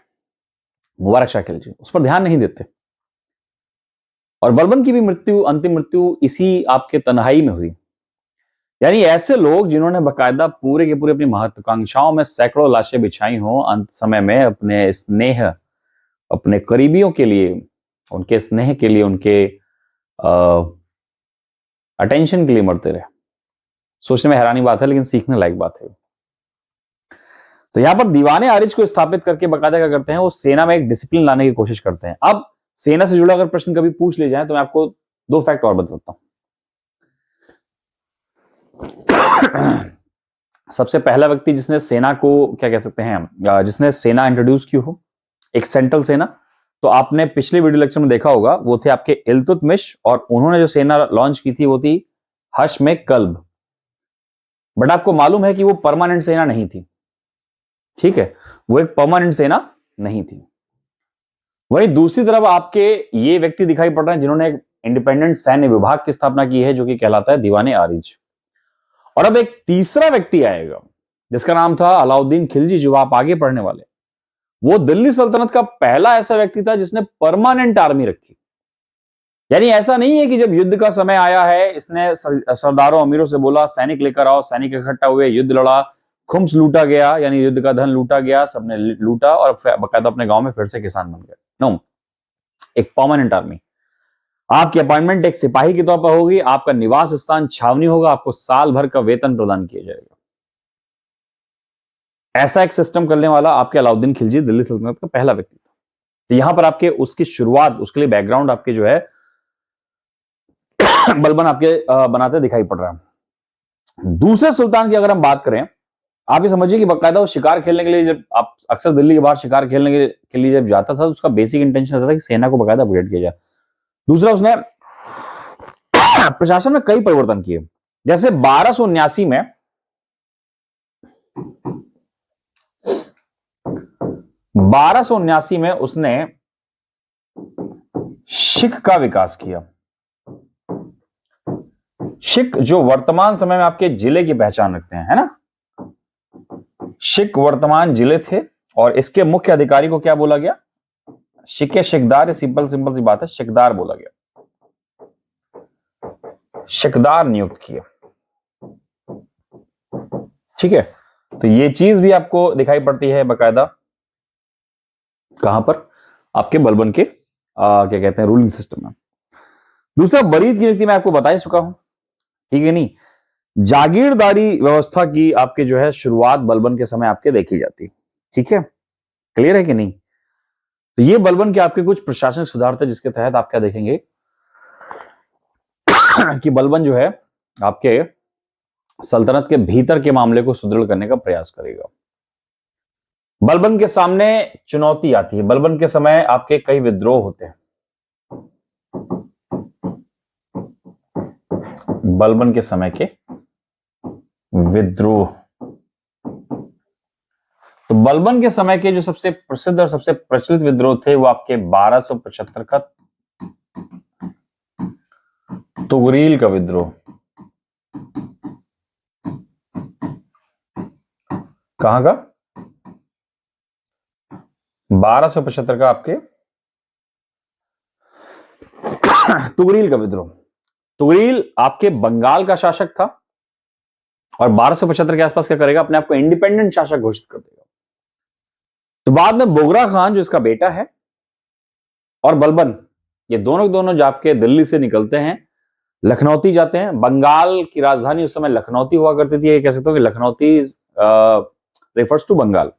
Speaker 1: मुबारक शाह खिलजी उस पर ध्यान नहीं देते। और बलबन की भी मृत्यु, अंतिम मृत्यु इसी आपके तन्हाई में हुई। यानी ऐसे लोग जिन्होंने बकायदा पूरे के पूरे अपनी महत्वाकांक्षाओं में सैकड़ों लाशें बिछाई हों, अंत समय में अपने स्नेह, अपने करीबियों के लिए, उनके स्नेह के लिए, उनके अटेंशन के लिए मरते रहे। सोचने में हैरानी बात है लेकिन सीखने लायक बात है। तो यहां पर दीवाने आरिज को स्थापित करके बकायदा क्या करते हैं, वो सेना में एक डिसिप्लिन लाने की कोशिश करते हैं। अब सेना से जुड़ा अगर प्रश्न कभी पूछ ले जाए तो मैं आपको दो फैक्ट और बता सकता हूं। सबसे पहला व्यक्ति जिसने सेना को क्या कह सकते हैं, जिसने सेना इंट्रोड्यूस की हो, एक सेंट्रल सेना, तो आपने पिछले वीडियो लेक्चर में देखा होगा, वो थे आपके इल्तुतमिश, और उन्होंने जो सेना लॉन्च की थी वो थी हश्म कल्ब। बट आपको मालूम है कि वो परमानेंट सेना नहीं थी। ठीक है, वो एक परमानेंट सेना नहीं थी। वहीं दूसरी तरफ आपके ये व्यक्ति दिखाई पड़ रहे हैं जिन्होंने एक इंडिपेंडेंट सैन्य विभाग की स्थापना की है, जो कि कहलाता है दीवाने आरिज। और अब एक तीसरा व्यक्ति आएगा जिसका नाम था अलाउद्दीन खिलजी, जो आप आगे पढ़ने वाले। वो दिल्ली सल्तनत का पहला ऐसा व्यक्ति था जिसने परमानेंट आर्मी रखी। यानी ऐसा नहीं है कि जब युद्ध का समय आया है इसने सरदारों अमीरों से बोला सैनिक लेकर आओ, सैनिक इकट्ठा हुए, युद्ध लड़ा, खुम्स लूटा गया, यानी युद्ध का धन लूटा गया, सबने लूटा और बकायदा अपने गांव में फिर से किसान बन गए। नो, एक परमानेंट आर्मी। आपकी अपॉइंटमेंट एक सिपाही के तौर पर होगी, आपका निवास स्थान छावनी होगा, आपको साल भर का वेतन प्रदान किया जाएगा। ऐसा एक सिस्टम करने वाला आपके अलाउद्दीन खिलजी दिल्ली सल्तनत का पहला व्यक्ति था। तो यहां पर आपके उसकी शुरुआत, उसके लिए बैकग्राउंड आपके जो है बलबन आपके बनाते दिखाई पड़ रहा है। दूसरे सुल्तान की अगर हम बात करें, आप ये समझिए कि बकायदा वो शिकार खेलने के लिए, जब आप अक्सर दिल्ली के बाहर शिकार खेलने के लिए जब जाता था तो उसका बेसिक इंटेंशन रहता था कि सेना को बकायदा अपग्रेड किया जाए। दूसरा, उसने प्रशासन में कई परिवर्तन किए। जैसे 1279 में 1279 में उसने शिक का विकास किया। शिक जो वर्तमान समय में आपके जिले की पहचान रखते हैं, है ना। शिक वर्तमान जिले थे और इसके मुख्य अधिकारी को क्या बोला गया? शिके शिकदार। सिंपल सी बात है, शिकदार बोला गया। शिकदार नियुक्त किए। ठीक है, तो ये चीज भी आपको दिखाई पड़ती है बकायदा कहां पर? आपके बलबन के क्या कहते हैं, रूलिंग सिस्टम में। दूसरा, बरीद की नियुक्ति मैं आपको बता ही चुका हूं, ठीक है नहीं। जागीरदारी व्यवस्था की आपके जो है शुरुआत बलबन के समय आपके देखी जाती। ठीक है, क्लियर है कि नहीं? तो ये बलबन के आपके कुछ प्रशासनिक सुधार थे जिसके तहत आप क्या देखेंगे कि बलबन जो है आपके सल्तनत के भीतर के मामले को सुदृढ़ करने का प्रयास करेगा। बलबन के सामने चुनौती आती है। बलबन के समय आपके कई विद्रोह होते हैं। बलबन के समय के विद्रोह, तो बलबन के समय के जो सबसे प्रसिद्ध और सबसे प्रचलित विद्रोह थे वो आपके 1275 का तुगरील का विद्रोह। कहां का? 1275 का आपके तुगरील का विद्रोह। तुगरील आपके बंगाल का शासक था और 1275 के आसपास क्या करेगा, अपने आप को इंडिपेंडेंट शासक घोषित कर देगा। तो बाद में बोगरा खान जो इसका बेटा है और बलबन, ये दोनों जाके दिल्ली से निकलते हैं, लखनौती जाते हैं। बंगाल की राजधानी उस समय लखनौती हुआ करती थी। ये कह सकते हो कि लखनौती रेफर्स टू बंगाल।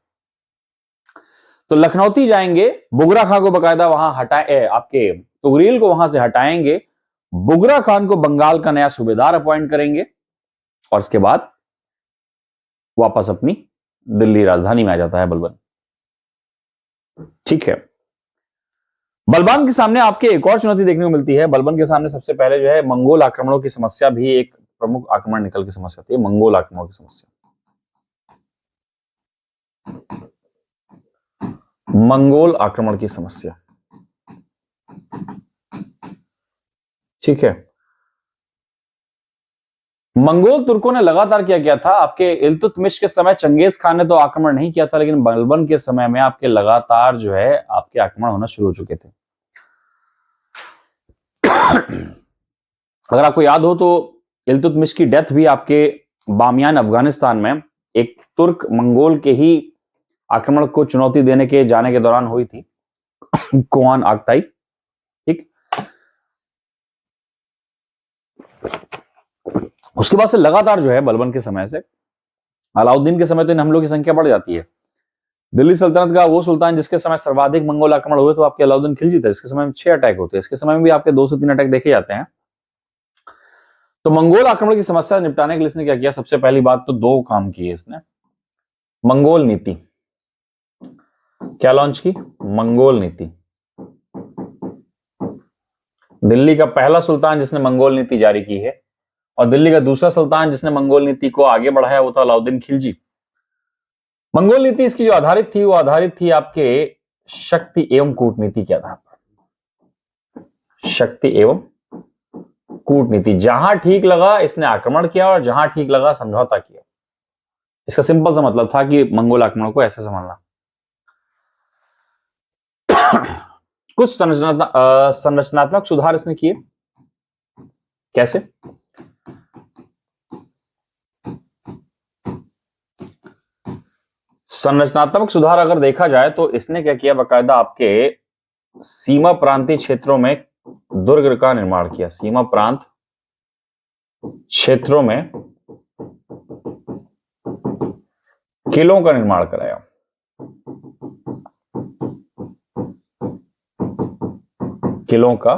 Speaker 1: तो लखनौती जाएंगे, बुगरा खान को बकायदा वहां हटाए, आपके तुगरील को वहां से हटाएंगे, बुगरा खान को बंगाल का नया सूबेदार अपॉइंट करेंगे और इसके बाद वापस अपनी दिल्ली राजधानी में आ जाता है बलबन। ठीक है, बलबन के सामने आपके एक और चुनौती देखने को मिलती है। बलबन के सामने सबसे पहले जो है मंगोल आक्रमणों की समस्या भी एक प्रमुख आक्रमण निकल की समस्या थी, मंगोल आक्रमणों की समस्या। मंगोल आक्रमण की समस्या, ठीक है। मंगोल तुर्कों ने लगातार क्या किया था, आपके इल्तुतमिश के समय चंगेज खान ने तो आक्रमण नहीं किया था, लेकिन बलबन के समय में आपके लगातार जो है आपके आक्रमण होना शुरू हो चुके थे। अगर आपको याद हो तो इल्तुतमिश की डेथ भी आपके बामियान अफगानिस्तान में एक तुर्क मंगोल के ही आक्रमण को चुनौती देने के जाने के दौरान हुई थी, कुआन आगताई। ठीक, उसके बाद से लगातार जो है बलबन के समय से, अलाउद्दीन के समय तो इन हमलों की संख्या बढ़ जाती है। दिल्ली सल्तनत का वो सुल्तान जिसके समय सर्वाधिक मंगोल आक्रमण हुए तो आपके अलाउद्दीन खिलजी था, इसके समय में 6 अटैक होते हैं। इसके समय में भी आपके 2 से 3 अटैक देखे जाते हैं। तो मंगोल आक्रमण की समस्या निपटाने के लिए इसने क्या किया, सबसे पहली बात तो 2 काम किए इसने। मंगोल नीति क्या लॉन्च की? मंगोल नीति। दिल्ली का पहला सुल्तान जिसने मंगोल नीति जारी की है और दिल्ली का दूसरा सुल्तान जिसने मंगोल नीति को आगे बढ़ाया वो था अलाउद्दीन खिलजी। मंगोल नीति इसकी जो आधारित थी वो आधारित थी आपके शक्ति एवं कूटनीति के आधार पर। शक्ति एवं कूटनीति, जहां ठीक लगा इसने आक्रमण किया और जहां ठीक लगा समझौता किया। इसका सिंपल सा मतलब था कि मंगोल आक्रमण को ऐसे समझना। कुछ संरचनात्मक सुधार इसने किए। कैसे? संरचनात्मक सुधार अगर देखा जाए तो इसने क्या किया, बकायदा आपके सीमा प्रांतीय क्षेत्रों में दुर्ग का निर्माण किया। सीमा प्रांत क्षेत्रों में किलों का निर्माण कराया। किलों का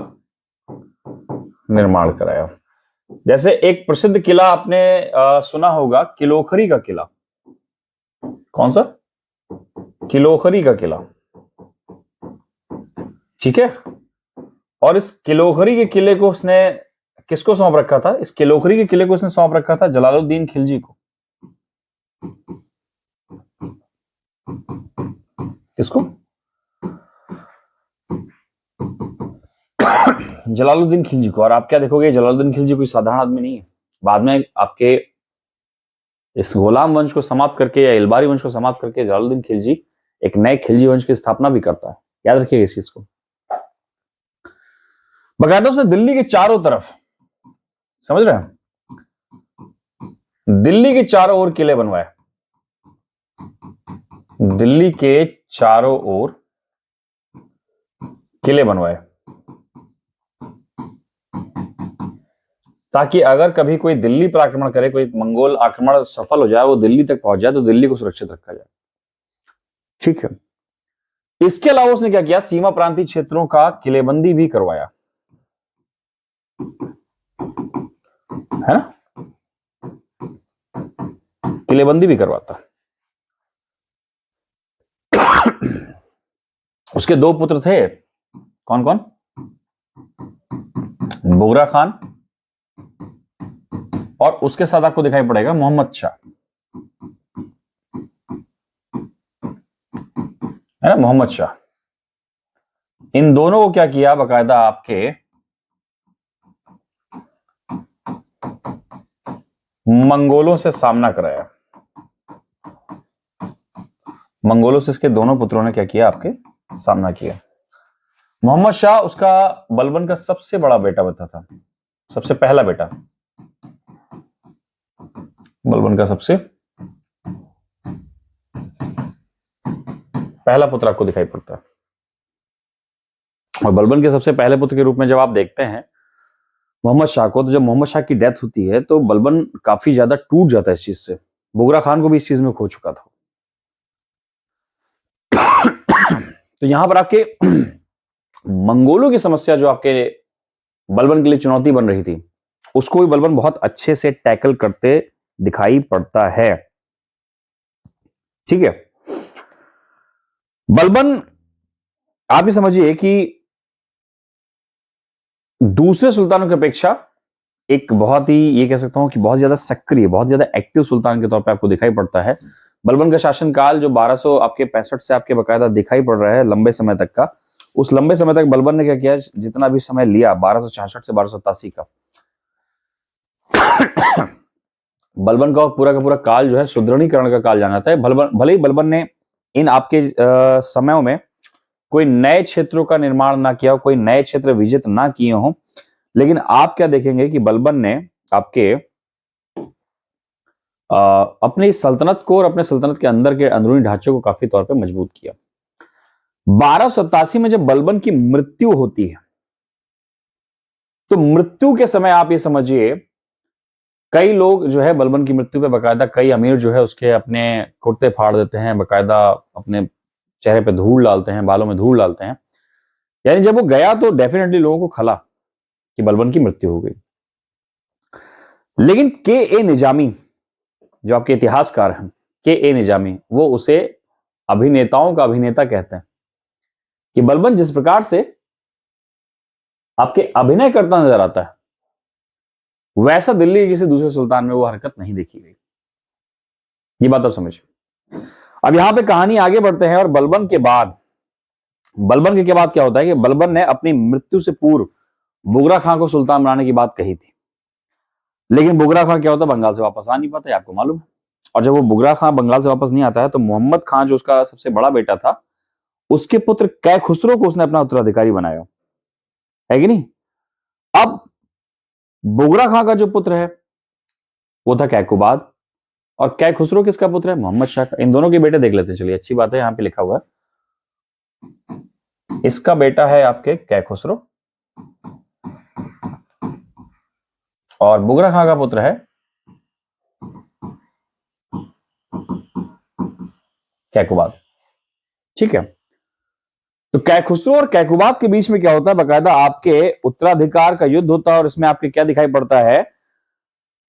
Speaker 1: निर्माण कराया। जैसे एक प्रसिद्ध किला आपने सुना होगा, किलोखरी का किला। कौन सा? किलोखरी का किला। ठीक है, और इस किलोखरी के किले को उसने किसको सौंप रखा था? इस किलोखरी के किले को उसने सौंप रखा था जलालुद्दीन खिलजी को। किसको? जलालुद्दीन खिलजी को। और आप क्या देखोगे, जलालुद्दीन खिलजी कोई साधारण आदमी नहीं है। बाद में आपके इस गुलाम वंश को समाप्त करके या इलबारी वंश को समाप्त करके जलालुद्दीन खिलजी एक नए खिलजी वंश की स्थापना भी करता है। याद रखिएगा इस चीज को। बकायदा उसने दिल्ली के चारों तरफ, समझ रहे हैं, दिल्ली के चारों ओर किले बनवाए। दिल्ली के चारों ओर किले बनवाए। ताकि अगर कभी कोई दिल्ली पर आक्रमण करे, कोई मंगोल आक्रमण सफल हो जाए, वो दिल्ली तक पहुंच जाए, तो दिल्ली को सुरक्षित रखा जाए। ठीक है। इसके अलावा उसने क्या किया, सीमा प्रांतीय क्षेत्रों का किलेबंदी भी करवाया, है ना, किलेबंदी भी करवाता। उसके दो पुत्र थे, कौन कौन, बुगरा खान, और उसके साथ आपको दिखाई पड़ेगा मोहम्मद शाह, है ना, मोहम्मद शाह। इन दोनों को क्या किया, बकायदा आपके मंगोलों से सामना कराया। मंगोलों से इसके दोनों पुत्रों ने क्या किया, आपके सामना किया। मोहम्मद शाह उसका बलबन का सबसे बड़ा बेटा बता था, सबसे पहला बेटा, बलबन का सबसे पहला पुत्र आपको दिखाई पड़ता है। और बलबन के सबसे पहले पुत्र के रूप में जब आप देखते हैं मोहम्मद शाह को, तो जब मोहम्मद शाह की डेथ होती है तो बलबन काफी ज्यादा टूट जाता है इस चीज से। बुगरा खान को भी इस चीज में खो चुका था। तो यहां पर आपके मंगोलों की समस्या जो आपके बलबन के लिए चुनौती बन रही थी, उसको भी बलबन बहुत अच्छे से टैकल करते दिखाई पड़ता है। ठीक है। बलबन आप ही समझिए कि दूसरे सुल्तानों की अपेक्षा एक बहुत ही, ये कह सकता हूं कि बहुत ज्यादा सक्रिय, बहुत ज्यादा एक्टिव सुल्तान के तौर पे आपको दिखाई पड़ता है। बलबन का शासनकाल जो 1200 आपके 65 से आपके बकायदा दिखाई पड़ रहा है लंबे समय तक का, उस लंबे समय तक बलबन ने क्या किया, जितना भी समय लिया 1266 से 1287 का, बलबन का पूरा काल जो है सुदृढ़ीकरण का काल जाना जाता है। भले ही बलबन ने इन आपके समयों में कोई नए क्षेत्रों का निर्माण ना किया हो, कोई नए क्षेत्र विजित ना किए हो, लेकिन आप क्या देखेंगे कि बलबन ने आपके अपनी सल्तनत को और अपने सल्तनत के अंदर के अंदरूनी ढांचे को काफी तौर पे मजबूत किया। 1287 में जब बलबन की मृत्यु होती है, तो मृत्यु के समय आप ये समझिए कई लोग जो है बलबन की मृत्यु पे बकायदा, कई अमीर जो है उसके अपने कुर्ते फाड़ देते हैं, बकायदा अपने चेहरे पे धूल डालते हैं, बालों में धूल डालते हैं। यानी जब वो गया तो डेफिनेटली लोगों को खला कि बलबन की मृत्यु हो गई। लेकिन के ए निजामी जो आपके इतिहासकार हैं, के ए निजामी, वो उसे अभिनेताओं का अभिनेता कहते हैं कि बलबन जिस प्रकार से आपके अभिनय करता नजर आता है, वैसा दिल्ली के किसी दूसरे सुल्तान में वो हरकत नहीं देखी गई। ये बात आप समझिए। अब यहां पे कहानी आगे बढ़ते हैं, और बलबन के बाद क्या होता है कि बलबन ने अपनी मृत्यु से पूर्व बुगरा खां को सुल्तान बनाने की बात कही थी, लेकिन बुगरा खां क्या होता है, बंगाल से वापस आ नहीं पाता, आपको मालूम है। और जब वो बुगरा खां बंगाल से वापस नहीं आता है, तो मोहम्मद खां जो उसका सबसे बड़ा बेटा था, उसके पुत्र कै खुसरो को उसने अपना उत्तराधिकारी बनाया, है कि नहीं। अब बुगरा खां का जो पुत्र है वो था कैकुबाद, और कै खुसरो किसका पुत्र है, मोहम्मद शाह का। इन दोनों के बेटे देख लेते हैं, चलिए अच्छी बात है, यहां पे लिखा हुआ है, इसका बेटा है आपके कै खुसरो, और बुगरा खां का पुत्र है कैकुबाद। ठीक है। तो कै खुसरो और कैकुबाद के बीच में क्या होता है, बकायदा आपके उत्तराधिकार का युद्ध होता है, और इसमें आपके क्या दिखाई पड़ता है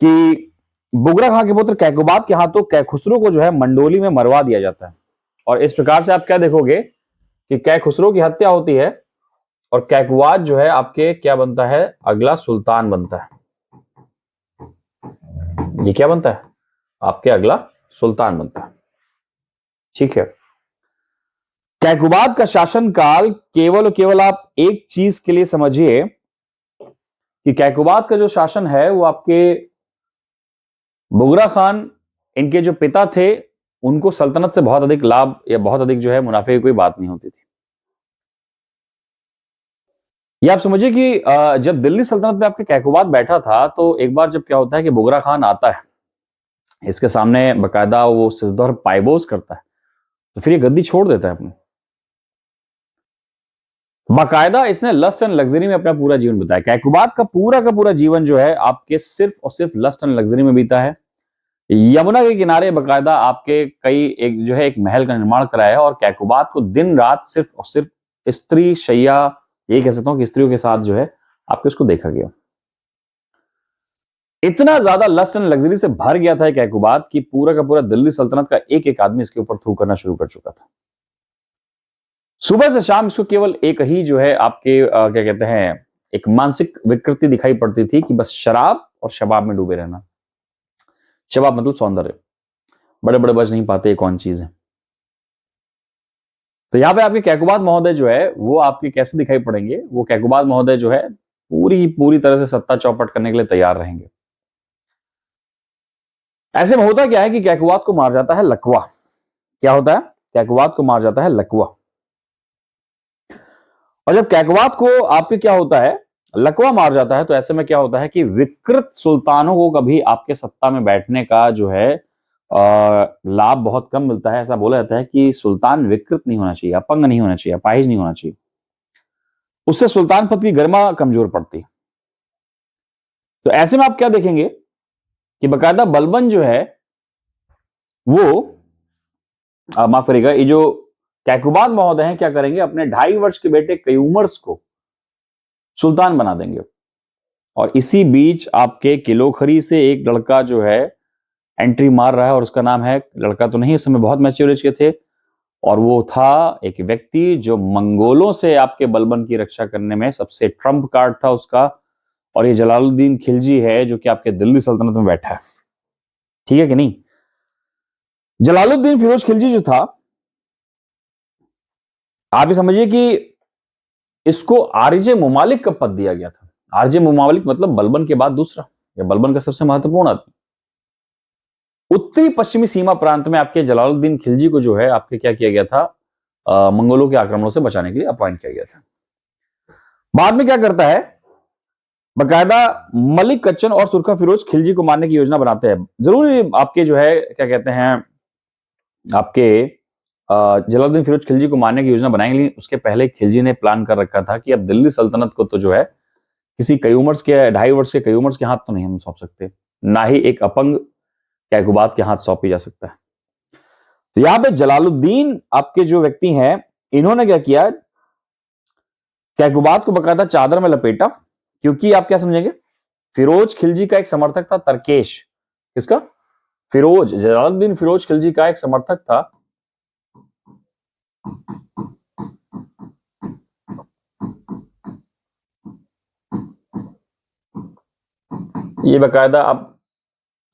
Speaker 1: कि बुगरा खां के पुत्र कैकुबाद के हाथों कै खुसरो को जो है मंडोली में मरवा दिया जाता है। और इस प्रकार से आप क्या देखोगे कि कै खुसरो की हत्या होती है, और कैकुबाद जो है आपके क्या बनता है, अगला सुल्तान बनता है। ये क्या बनता है, आपके अगला सुल्तान बनता है। ठीक है। कैकुबाद का शासनकाल केवल आप एक चीज के लिए समझिए कि कैकुबाद का जो शासन है वो आपके बुगरा खान, इनके जो पिता थे, उनको सल्तनत से बहुत अधिक लाभ या बहुत अधिक जो है मुनाफे की कोई बात नहीं होती थी। ये आप समझिए कि जब दिल्ली सल्तनत में आपके कैकुबाद बैठा था, तो एक बार जब क्या होता है कि बुगरा खान आता है, इसके सामने बकायदा वो सिजदा और पायबोज करता है, तो फिर ये गद्दी छोड़ देता है अपनी। बाकायदा इसने लस्ट एंड लग्जरी में अपना पूरा जीवन बिताया। कैकुबात का पूरा जीवन जो है आपके सिर्फ और सिर्फ लस्ट एंड लग्जरी में बीता है। यमुना के किनारे बाकायदा आपके कई एक जो है एक महल का निर्माण कराया है और कैकुबात को दिन रात सिर्फ और सिर्फ स्त्री शैया, ये कह सकता हूं कि स्त्रियों के साथ जो है आपको इसको देखा गया। इतना ज्यादा लस्ट एंड लग्जरी से भर गया था कैकुबात कि पूरा का पूरा दिल्ली सल्तनत का एक एक आदमी इसके ऊपर थू करना शुरू कर चुका था। सुबह से शाम इसको केवल एक ही जो है आपके क्या कहते हैं एक मानसिक विकृति दिखाई पड़ती थी कि बस शराब और शबाब में डूबे रहना। शबाब मतलब सौंदर्य, बड़े बड़े बज नहीं पाते कौन चीज है। तो यहां पे आपके कैकुबात महोदय जो है वो आपके कैसे दिखाई पड़ेंगे, वो कैकुबात महोदय जो है पूरी तरह से सत्ता चौपट करने के लिए तैयार रहेंगे। ऐसे में होता क्या है कि कैकुबात को मार जाता है लकवा। क्या होता है? कैकुबात को मार जाता है लकवा। और जब कैकुबात को आपके क्या होता है लकवा मार जाता है, तो ऐसे में क्या होता है कि विकृत सुल्तानों को कभी आपके सत्ता में बैठने का जो है लाभ बहुत कम मिलता है। ऐसा बोला जाता है कि सुल्तान विकृत नहीं होना चाहिए, अपंग नहीं होना चाहिए, अपाहिज नहीं होना चाहिए, उससे सुल्तान पद की गरिमा कमजोर पड़ती। तो ऐसे में आप क्या देखेंगे कि बकायदा बलबन जो है वो माफ करिएगा, ये जो कैकुबात महोदय हैं क्या करेंगे, अपने 2.5 वर्ष के बेटे कयूमर्स को सुल्तान बना देंगे। और इसी बीच आपके किलोखरी से एक लड़का जो है एंट्री मार रहा है और उसका नाम है, लड़का तो नहीं, उस समय बहुत मैच्योर एज के थे, और वो था एक व्यक्ति जो मंगोलों से आपके बलबन की रक्षा करने में सबसे ट्रम्प कार्ड था उसका, और ये जलालुद्दीन खिलजी है जो कि आपके दिल्ली सल्तनत में बैठा है। ठीक है कि नहीं? जलालुद्दीन फिरोज खिलजी जो था, आप ये समझिए कि इसको आरजे मुमालिक का पद दिया गया था। आरजे मुमालिक मतलब बलबन के बाद दूसरा, या बलबन का सबसे महत्वपूर्ण आदमी। उत्तरी पश्चिमी सीमा प्रांत में आपके जलालुद्दीन खिलजी को जो है आपके क्या किया गया था, मंगोलों के आक्रमणों से बचाने के लिए अपॉइंट किया गया था। बाद में क्या करता है, बकायदा मलिक कच्चन और सुरखा फिरोज खिलजी को मारने की योजना बनाते हैं। जरूरी आपके जो है क्या कहते हैं आपके जलालुद्दीन फिरोज खिलजी को मारने की योजना बनाएंगे, लेकिन उसके पहले खिलजी ने प्लान कर रखा था कि अब दिल्ली सल्तनत को तो जो है किसी कयूमर्स के 2.5 वर्ष के कयूमर्स के हाथ तो नहीं हम सौंप सकते, ना ही एक अपंग कैकुबात के हाथ सौंपी जा सकता है। तो यहां पे जलालुद्दीन आपके जो व्यक्ति हैं, इन्होंने क्या किया, कैकुबात को बकायदा चादर में लपेटा, क्योंकि आप क्या समझेंगे, फिरोज खिलजी का एक समर्थक था तरकेश। किसका? फिरोज, जलालुद्दीन फिरोज खिलजी का एक समर्थक था ये बकायदा आप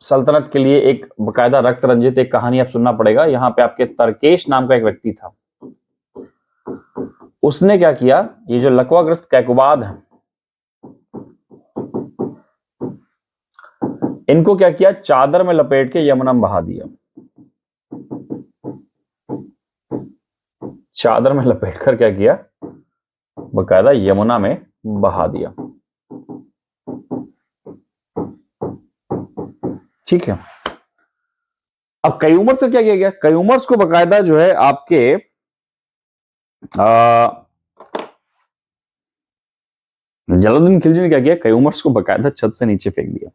Speaker 1: सल्तनत के लिए एक बकायदा रक्त रंजित एक कहानी आप सुनना पड़ेगा। यहां पे आपके तरकेश नाम का एक व्यक्ति था, उसने क्या किया, ये जो लकवाग्रस्त कैकुबाद है इनको क्या किया, चादर में लपेट के यमुना में बहा दिया। चादर में लपेट कर क्या किया, बकायदा यमुना में बहा दिया। ठीक है। अब कयूमर्स से क्या किया गया, कयूमर्स को बकायदा जो है आपके जलालुद्दीन खिलजी ने क्या किया, कयूमर्स को बकायदा छत से नीचे फेंक दिया।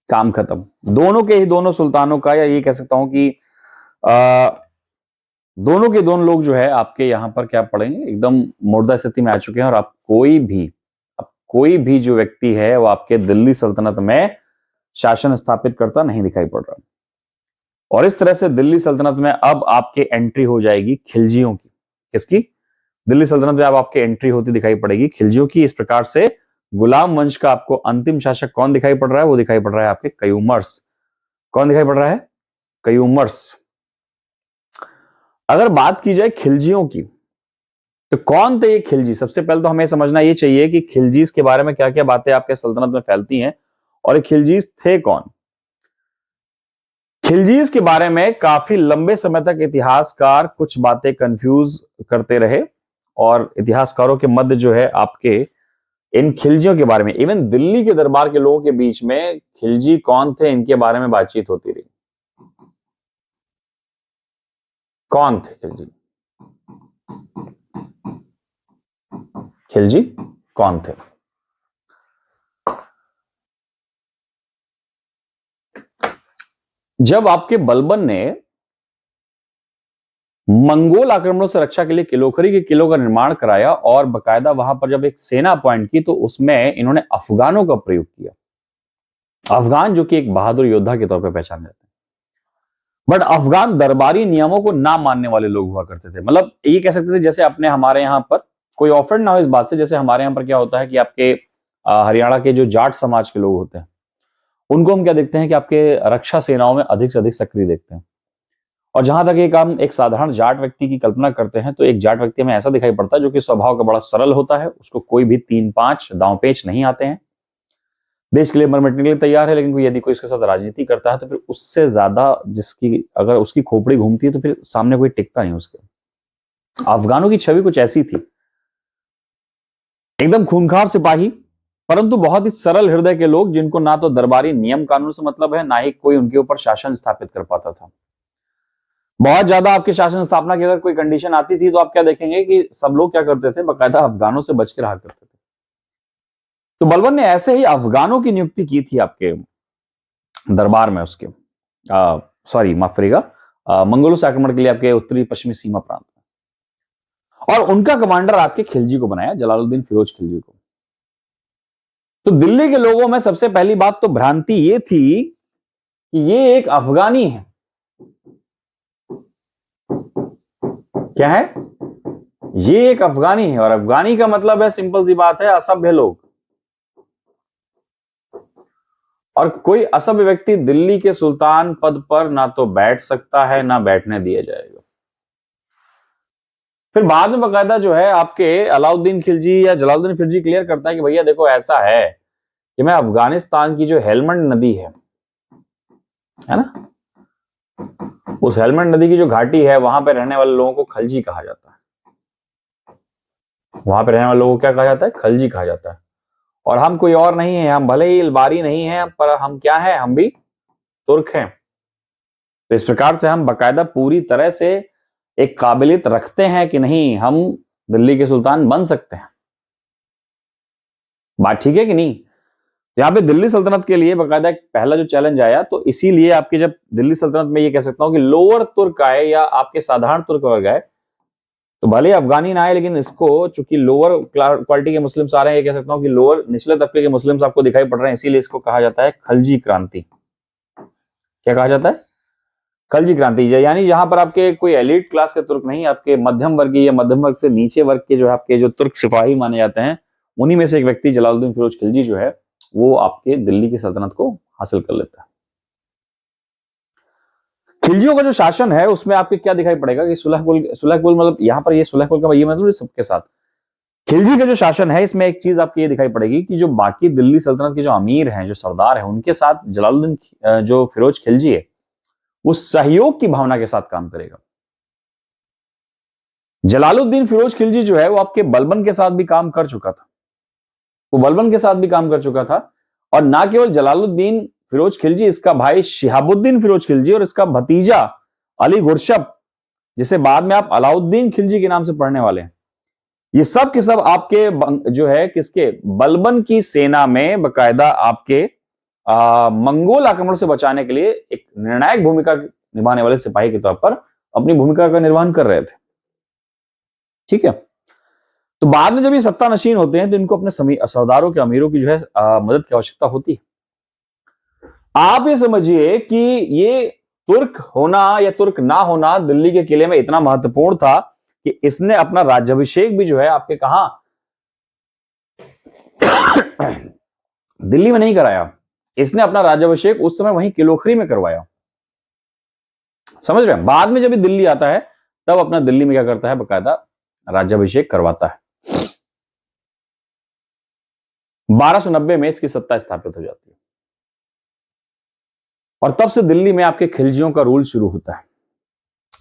Speaker 1: काम खत्म। दोनों के ही दोनों सुल्तानों का, या ये कह सकता हूं कि दोनों के दोनों लोग जो है आपके यहां पर क्या पड़ेंगे, एकदम मुर्दा स्थिति में आ चुके हैं। और आप कोई भी जो व्यक्ति है वो आपके दिल्ली सल्तनत में शासन स्थापित करता नहीं दिखाई पड़ रहा। और इस तरह से दिल्ली सल्तनत में अब आपके एंट्री हो जाएगी खिलजियों की। किसकी? दिल्ली सल्तनत में अब आपके एंट्री होती दिखाई पड़ेगी खिलजियों की। इस प्रकार से गुलाम वंश का आपको अंतिम शासक कौन दिखाई पड़ रहा है, वो दिखाई पड़ रहा है आपके कयूमर्स। कौन दिखाई पड़ रहा है? कयूमर्स। अगर बात की जाए खिलजियों की, तो कौन थे ये खिलजी? सबसे पहले तो हमें समझना ये चाहिए कि खिलजीज के बारे में क्या क्या बातें आपके सल्तनत में फैलती हैं, और ये खिलजीज थे कौन। खिलजीज के बारे में काफी लंबे समय तक इतिहासकार कुछ बातें कंफ्यूज करते रहे, और इतिहासकारों के मध्य जो है आपके इन खिलजियों के बारे में, इवन दिल्ली के दरबार के लोगों के बीच में खिलजी कौन थे इनके बारे में बातचीत होती रही। कौन थे खिलजी? खिलजी कौन थे? जब आपके बलबन ने मंगोल आक्रमणों से रक्षा के लिए किलोखरी के किलों का निर्माण कराया और बकायदा वहां पर जब एक सेना अपॉइंट की तो उसमें इन्होंने अफगानों का प्रयोग किया। अफगान जो कि एक बहादुर योद्धा के तौर पर पहचाने जाते हैं, बट अफगान दरबारी नियमों को ना मानने वाले लोग हुआ करते थे। मतलब ये कह सकते थे जैसे अपने हमारे यहां पर, कोई ऑफेंड ना हो इस बात से, जैसे हमारे यहां पर क्या होता है कि आपके हरियाणा के जो जाट समाज के लोग होते हैं उनको हम क्या देखते हैं कि आपके रक्षा सेनाओं में अधिक से अधिक सक्रिय देखते हैं। और जहां तक एक हम एक साधारण जाट व्यक्ति की कल्पना करते हैं तो एक जाट व्यक्ति में ऐसा दिखाई पड़ता है जो कि स्वभाव का बड़ा सरल होता है, उसको कोई भी 3-5 दांव पेच नहीं आते हैं, देश के लिए मर मिटने के लिए तैयार है, लेकिन कोई यदि कोई इसके साथ राजनीति करता है तो फिर उससे ज्यादा जिसकी अगर उसकी खोपड़ी घूमती है तो फिर सामने कोई टिकता नहीं उसके। अफगानों की छवि कुछ ऐसी थी, एकदम खूंखार सिपाही परंतु बहुत ही सरल हृदय के लोग, जिनको ना तो दरबारी नियम कानून से मतलब है, ना ही कोई उनके ऊपर शासन स्थापित कर पाता था। बहुत ज्यादा आपके शासन स्थापना की अगर कोई कंडीशन आती थी तो आप क्या देखेंगे कि सब लोग क्या करते थे, बाकायदा अफगानों से बच के रहा करते थे। तो बलबन ने ऐसे ही अफगानों की नियुक्ति की थी आपके दरबार में, उसके सॉरी माफ करिएगा, मंगोलों से आक्रमण के लिए आपके उत्तरी पश्चिमी सीमा प्रांत में, और उनका कमांडर आपके खिलजी को बनाया, जलालुद्दीन फिरोज खिलजी को। तो दिल्ली के लोगों में सबसे पहली बात तो भ्रांति ये थी कि ये एक अफगानी है। क्या है? ये एक अफगानी है, और अफगानी का मतलब है, सिंपल सी बात है, असभ्य लोग। और कोई असभ्य व्यक्ति दिल्ली के सुल्तान पद पर ना तो बैठ सकता है ना बैठने दिया जाएगा। फिर बाद में बकायदा जो है आपके अलाउद्दीन खिलजी या जलालुद्दीन खिलजी क्लियर करता है कि भैया देखो ऐसा है कि मैं अफगानिस्तान की जो हेलमंड नदी है ना, उस हेलमंड नदी की जो घाटी है वहां पे रहने वाले लोगों को खलजी कहा जाता है। वहां पे रहने वाले लोगों को क्या कहा जाता है? खलजी कहा जाता है। और हम कोई और नहीं है, हम भले ही इलबारी नहीं है पर हम क्या है, हम भी तुर्क हैं। तो इस प्रकार से हम बकायदा पूरी तरह से एक काबिलियत रखते हैं कि नहीं हम दिल्ली के सुल्तान बन सकते हैं। बात ठीक है कि नहीं? यहाँ पे दिल्ली सल्तनत के लिए बकायदा एक पहला जो चैलेंज आया, तो इसीलिए आपके जब दिल्ली सल्तनत में ये कह सकता हूं कि लोअर तुर्क आए या आपके साधारण तुर्क वर्ग आए, तो भले अफगानी ना आए लेकिन इसको चूंकि लोअर क्वालिटी के मुस्लिम्स आ रहे हैं, ये कह सकता हूं कि लोअर निचले तबके के मुस्लिम्स आपको दिखाई पड़ रहे हैं, इसीलिए इसको कहा जाता है खलजी क्रांति। क्या कहा जाता है? खलजी क्रांति। यानी जहां पर आपके कोई एलिट क्लास के तुर्क नहीं, आपके मध्यम वर्गीय या मध्यम वर्ग से नीचे वर्ग के जो आपके जो तुर्क सिपाही माने जाते हैं, उन्हीं में से एक व्यक्ति जलालुद्दीन फिरोज खिलजी जो है वो आपके दिल्ली की सल्तनत को हासिल कर लेता है। खिलजियों का जो शासन है उसमें आपके क्या दिखाई पड़ेगा कि सुलह कुल मतलब यहां पर ये सुलह कुल का ये मतलब सबके साथ खिलजी का जो शासन है, इसमें एक चीज आपको ये दिखाई पड़ेगी कि जो बाकी दिल्ली सल्तनत के जो अमीर हैं, जो सरदार हैं, उनके साथ जलालुद्दीन जो फिरोज खिलजी है वो सहयोग की भावना के साथ काम करेगा। जलालुद्दीन फिरोज खिलजी जो है वो आपके बलबन के साथ भी काम कर चुका था, वो बलबन के साथ भी काम कर चुका था। और ना केवल जलालुद्दीन फिरोज खिलजी, इसका भाई शिहाबुद्दीन फिरोज खिलजी और इसका भतीजा अली गुरशब, जिसे बाद में आप अलाउद्दीन खिलजी के नाम से पढ़ने वाले हैं, ये सब के सब आपके जो है किसके, बलबन की सेना में बकायदा आपके मंगोल आक्रमण से बचाने के लिए एक निर्णायक भूमिका निभाने वाले सिपाही के तौर पर अपनी भूमिका का निर्वहन कर रहे थे। ठीक है। तो बाद में जब ये सत्ता नशीन होते हैं तो इनको अपने सरदारों के अमीरों की जो है मदद की आवश्यकता होती है। आप ये समझिए कि ये तुर्क होना या तुर्क ना होना दिल्ली के किले में इतना महत्वपूर्ण था कि इसने अपना राज्याभिषेक भी जो है आपके कहा दिल्ली में नहीं कराया, इसने अपना राज्याभिषेक उस समय वहीं किलोखरी में करवाया। समझ रहे हैं? बाद में जब दिल्ली आता है तब अपना दिल्ली में क्या करता है, बकायदा राज्याभिषेक करवाता है। 1290 में इसकी सत्ता स्थापित हो जाती है और तब से दिल्ली में आपके खिलजियों का रूल शुरू होता है।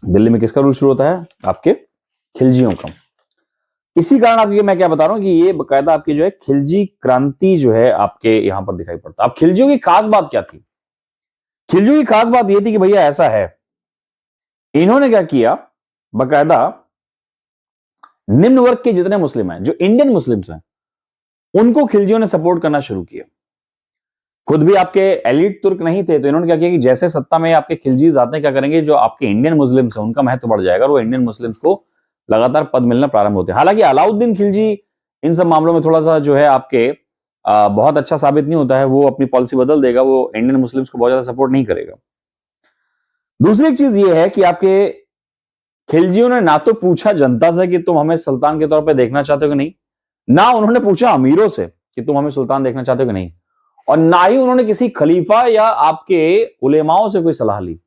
Speaker 1: दिल्ली में किसका रूल शुरू होता है? आपके खिलजियों का। इसी कारण आपके मैं क्या बता रहा हूं कि ये बकायदा आपकी जो है खिलजी क्रांति जो है आपके यहां पर दिखाई पड़ता है। अब खिलजियों की खास बात क्या थी? खिलजियों की खास बात यह थी कि भैया ऐसा है, इन्होंने क्या किया, बकायदा निम्न वर्ग के जितने मुस्लिम हैं, जो इंडियन मुस्लिम्स हैं, उनको खिलजियों ने सपोर्ट करना शुरू किया। खुद भी आपके एलिट तुर्क नहीं थे, तो इन्होंने क्या किया कि जैसे सत्ता में आपके खिलजीज आते हैं, क्या करेंगे, जो आपके इंडियन मुस्लिम्स हैं उनका महत्व बढ़ जाएगा और वो इंडियन मुस्लिम्स को लगातार पद मिलना प्रारंभ होते हैं। हालांकि अलाउद्दीन खिलजी इन सब मामलों में थोड़ा सा जो है आपके बहुत अच्छा साबित नहीं होता है, वो अपनी पॉलिसी बदल देगा, वो इंडियन मुस्लिम्स को बहुत ज्यादा सपोर्ट नहीं करेगा। दूसरी एक चीज ये है कि आपके खिलजियों ने ना तो पूछा जनता से कि तुम हमें सुल्तान के तौर पर देखना चाहते हो कि नहीं, ना उन्होंने पूछा अमीरों से कि तुम हमें सुल्तान देखना चाहते हो कि नहीं, और ना ही उन्होंने किसी खलीफा या आपके उलेमाओं से कोई सलाह ली।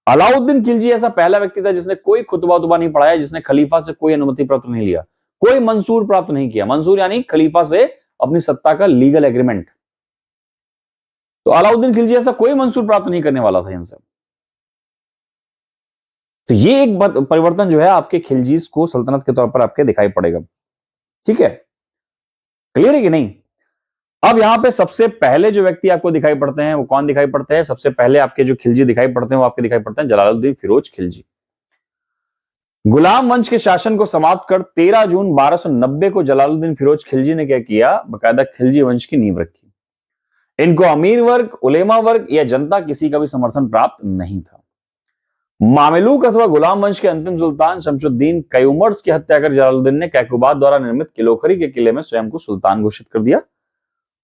Speaker 1: अलाउद्दीन खिलजी ऐसा पहला व्यक्ति था जिसने कोई खुतबा उतबा नहीं पढ़ाया, जिसने खलीफा से कोई अनुमति प्राप्त नहीं लिया, कोई मंसूर प्राप्त नहीं किया। मंसूर यानी खलीफा से अपनी सत्ता का लीगल एग्रीमेंट। तो अलाउद्दीन खिलजी ऐसा कोई मंसूर प्राप्त नहीं करने वाला था इनसे। तो ये एक परिवर्तन जो है आपके खिलजीज को सल्तनत के तौर पर आपके दिखाई पड़ेगा। ठीक है, क्लियर है कि नहीं? अब यहां पे सबसे पहले जो व्यक्ति आपको दिखाई पड़ते हैं वो कौन दिखाई पड़ते हैं? सबसे पहले आपके जो खिलजी दिखाई पड़ते हैं वो आपके दिखाई पड़ते हैं जलालुद्दीन फिरोज खिलजी। गुलाम वंश के शासन को समाप्त कर 13 जून 1290 को जलालुद्दीन फिरोज खिलजी ने क्या किया, बकायदा खिलजी वंश की नींव रखी। इनको अमीर वर्ग, उलेमा वर्ग या जनता किसी का भी समर्थन प्राप्त नहीं था। मामेलुक अथवा गुलाम वंश के अंतिम सुल्तान शमशुद्दीन कयूमर्स की हत्या कर जलालुद्दीन ने कैकुबाद द्वारा निर्मित किलोखरी के किले में स्वयं को सुल्तान घोषित कर दिया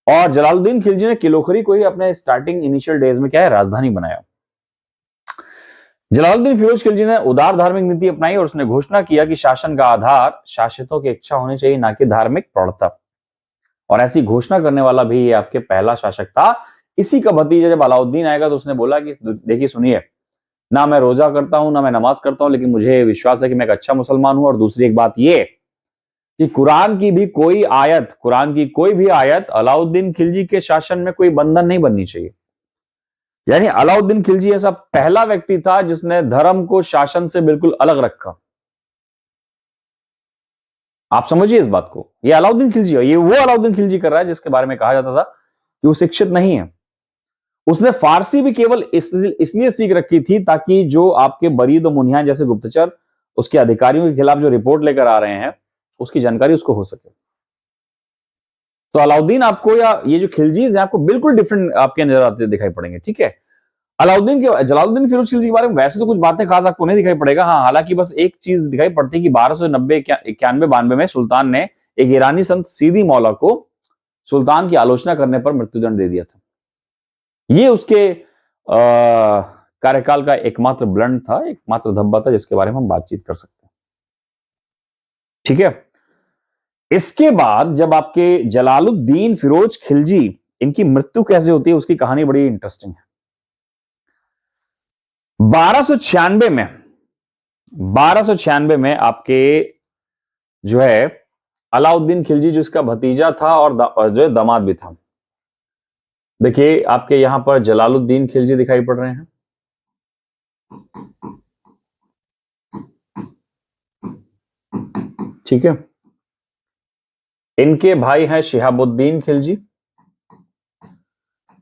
Speaker 1: और जलालुद्दीन खिलजी ने किलोखरी को ही अपने स्टार्टिंग इनिशियल डेज में क्या है, राजधानी बनाया। जलालुद्दीन फिरोज खिलजी ने उदार धार्मिक नीति अपनाई और उसने घोषणा किया कि शासन का आधार शासितों की इच्छा होनी चाहिए, ना कि धार्मिक प्रौढ़ता। और ऐसी घोषणा करने वाला भी ये आपके पहला शासक था। इसी का भतीजा जब अलाउद्दीन आएगा तो उसने बोला कि देखिए सुनिए, ना मैं रोजा करता हूं, ना मैं नमाज करता हूं, लेकिन मुझे विश्वास है कि मैं एक अच्छा मुसलमान हूं। और दूसरी एक बात ये कि कुरान की कोई भी आयत अलाउद्दीन खिलजी के शासन में कोई बंधन नहीं बननी चाहिए। यानी अलाउद्दीन खिलजी ऐसा पहला व्यक्ति था जिसने धर्म को शासन से बिल्कुल अलग रखा। आप समझिए इस बात को, ये अलाउद्दीन खिलजी है, ये वो अलाउद्दीन खिलजी कर रहा है जिसके बारे में कहा जाता था कि वो शिक्षित नहीं है। उसने फारसी भी केवल इसलिए सीख रखी थी ताकि जो आपके बरीद और मुनिया जैसे गुप्तचर उसके अधिकारियों के खिलाफ जो रिपोर्ट लेकर आ रहे हैं उसकी जानकारी उसको हो सके। तो अलाउद्दीन आपको या ये जो खिलजीज हैं आपको बिल्कुल डिफरेंट आपके नजर आते दिखाई पड़ेंगे। ठीक है, जलालुद्दीन फिरोज खिलजी के बारे में वैसे तो कुछ बातें खास आपको नहीं दिखाई पड़ेगा। हाँ, हालांकि बस एक चीज दिखाई पड़ती है कि 1290 91 92 में सुल्तान ने एक ईरानी संत सीदी मौला को सुल्तान की आलोचना करने पर मृत्युदंड दे दिया था। ये उसके कार्यकाल का एकमात्र ब्लंड था, एकमात्र धब्बा था जिसके बारे में हम बातचीत कर सकते हैं। ठीक है, इसके बाद जब आपके जलालुद्दीन फिरोज खिलजी, इनकी मृत्यु कैसे होती है उसकी कहानी बड़ी इंटरेस्टिंग है। 1296 में आपके जो है अलाउद्दीन खिलजी, जिसका भतीजा था और जो दामाद भी था, देखिए आपके यहां पर जलालुद्दीन खिलजी दिखाई पड़ रहे हैं। ठीक है, इनके भाई हैं शिहाबुद्दीन खिलजी।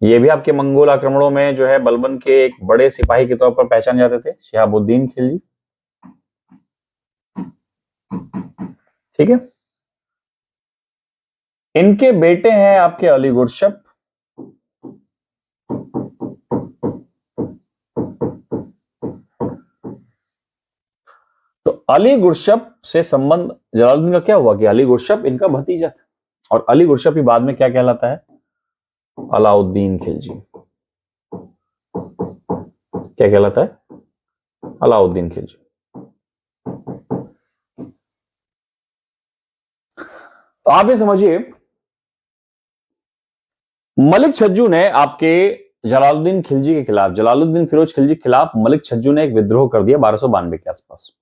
Speaker 1: ये भी आपके मंगोल आक्रमणों में जो है बलबन के एक बड़े सिपाही के तौर पर पहचाने जाते थे, शिहाबुद्दीन खिलजी। ठीक है, इनके बेटे हैं आपके अली गुरशप। तो अली गुरशप से संबंध जलालुद्दीन का क्या हुआ कि अली गुरशप इनका भतीजा था, और अली गुरशप ही बाद में क्या कहलाता है, अलाउद्दीन खिलजी। क्या कहलाता है, अलाउद्दीन खिलजी। तो आप ये समझिए, मलिक छज्जू ने आपके जलालुद्दीन खिलजी के खिलाफ, जलालुद्दीन फिरोज खिलजी के खिलाफ मलिक छज्जू ने एक विद्रोह कर दिया 1292 के आसपास,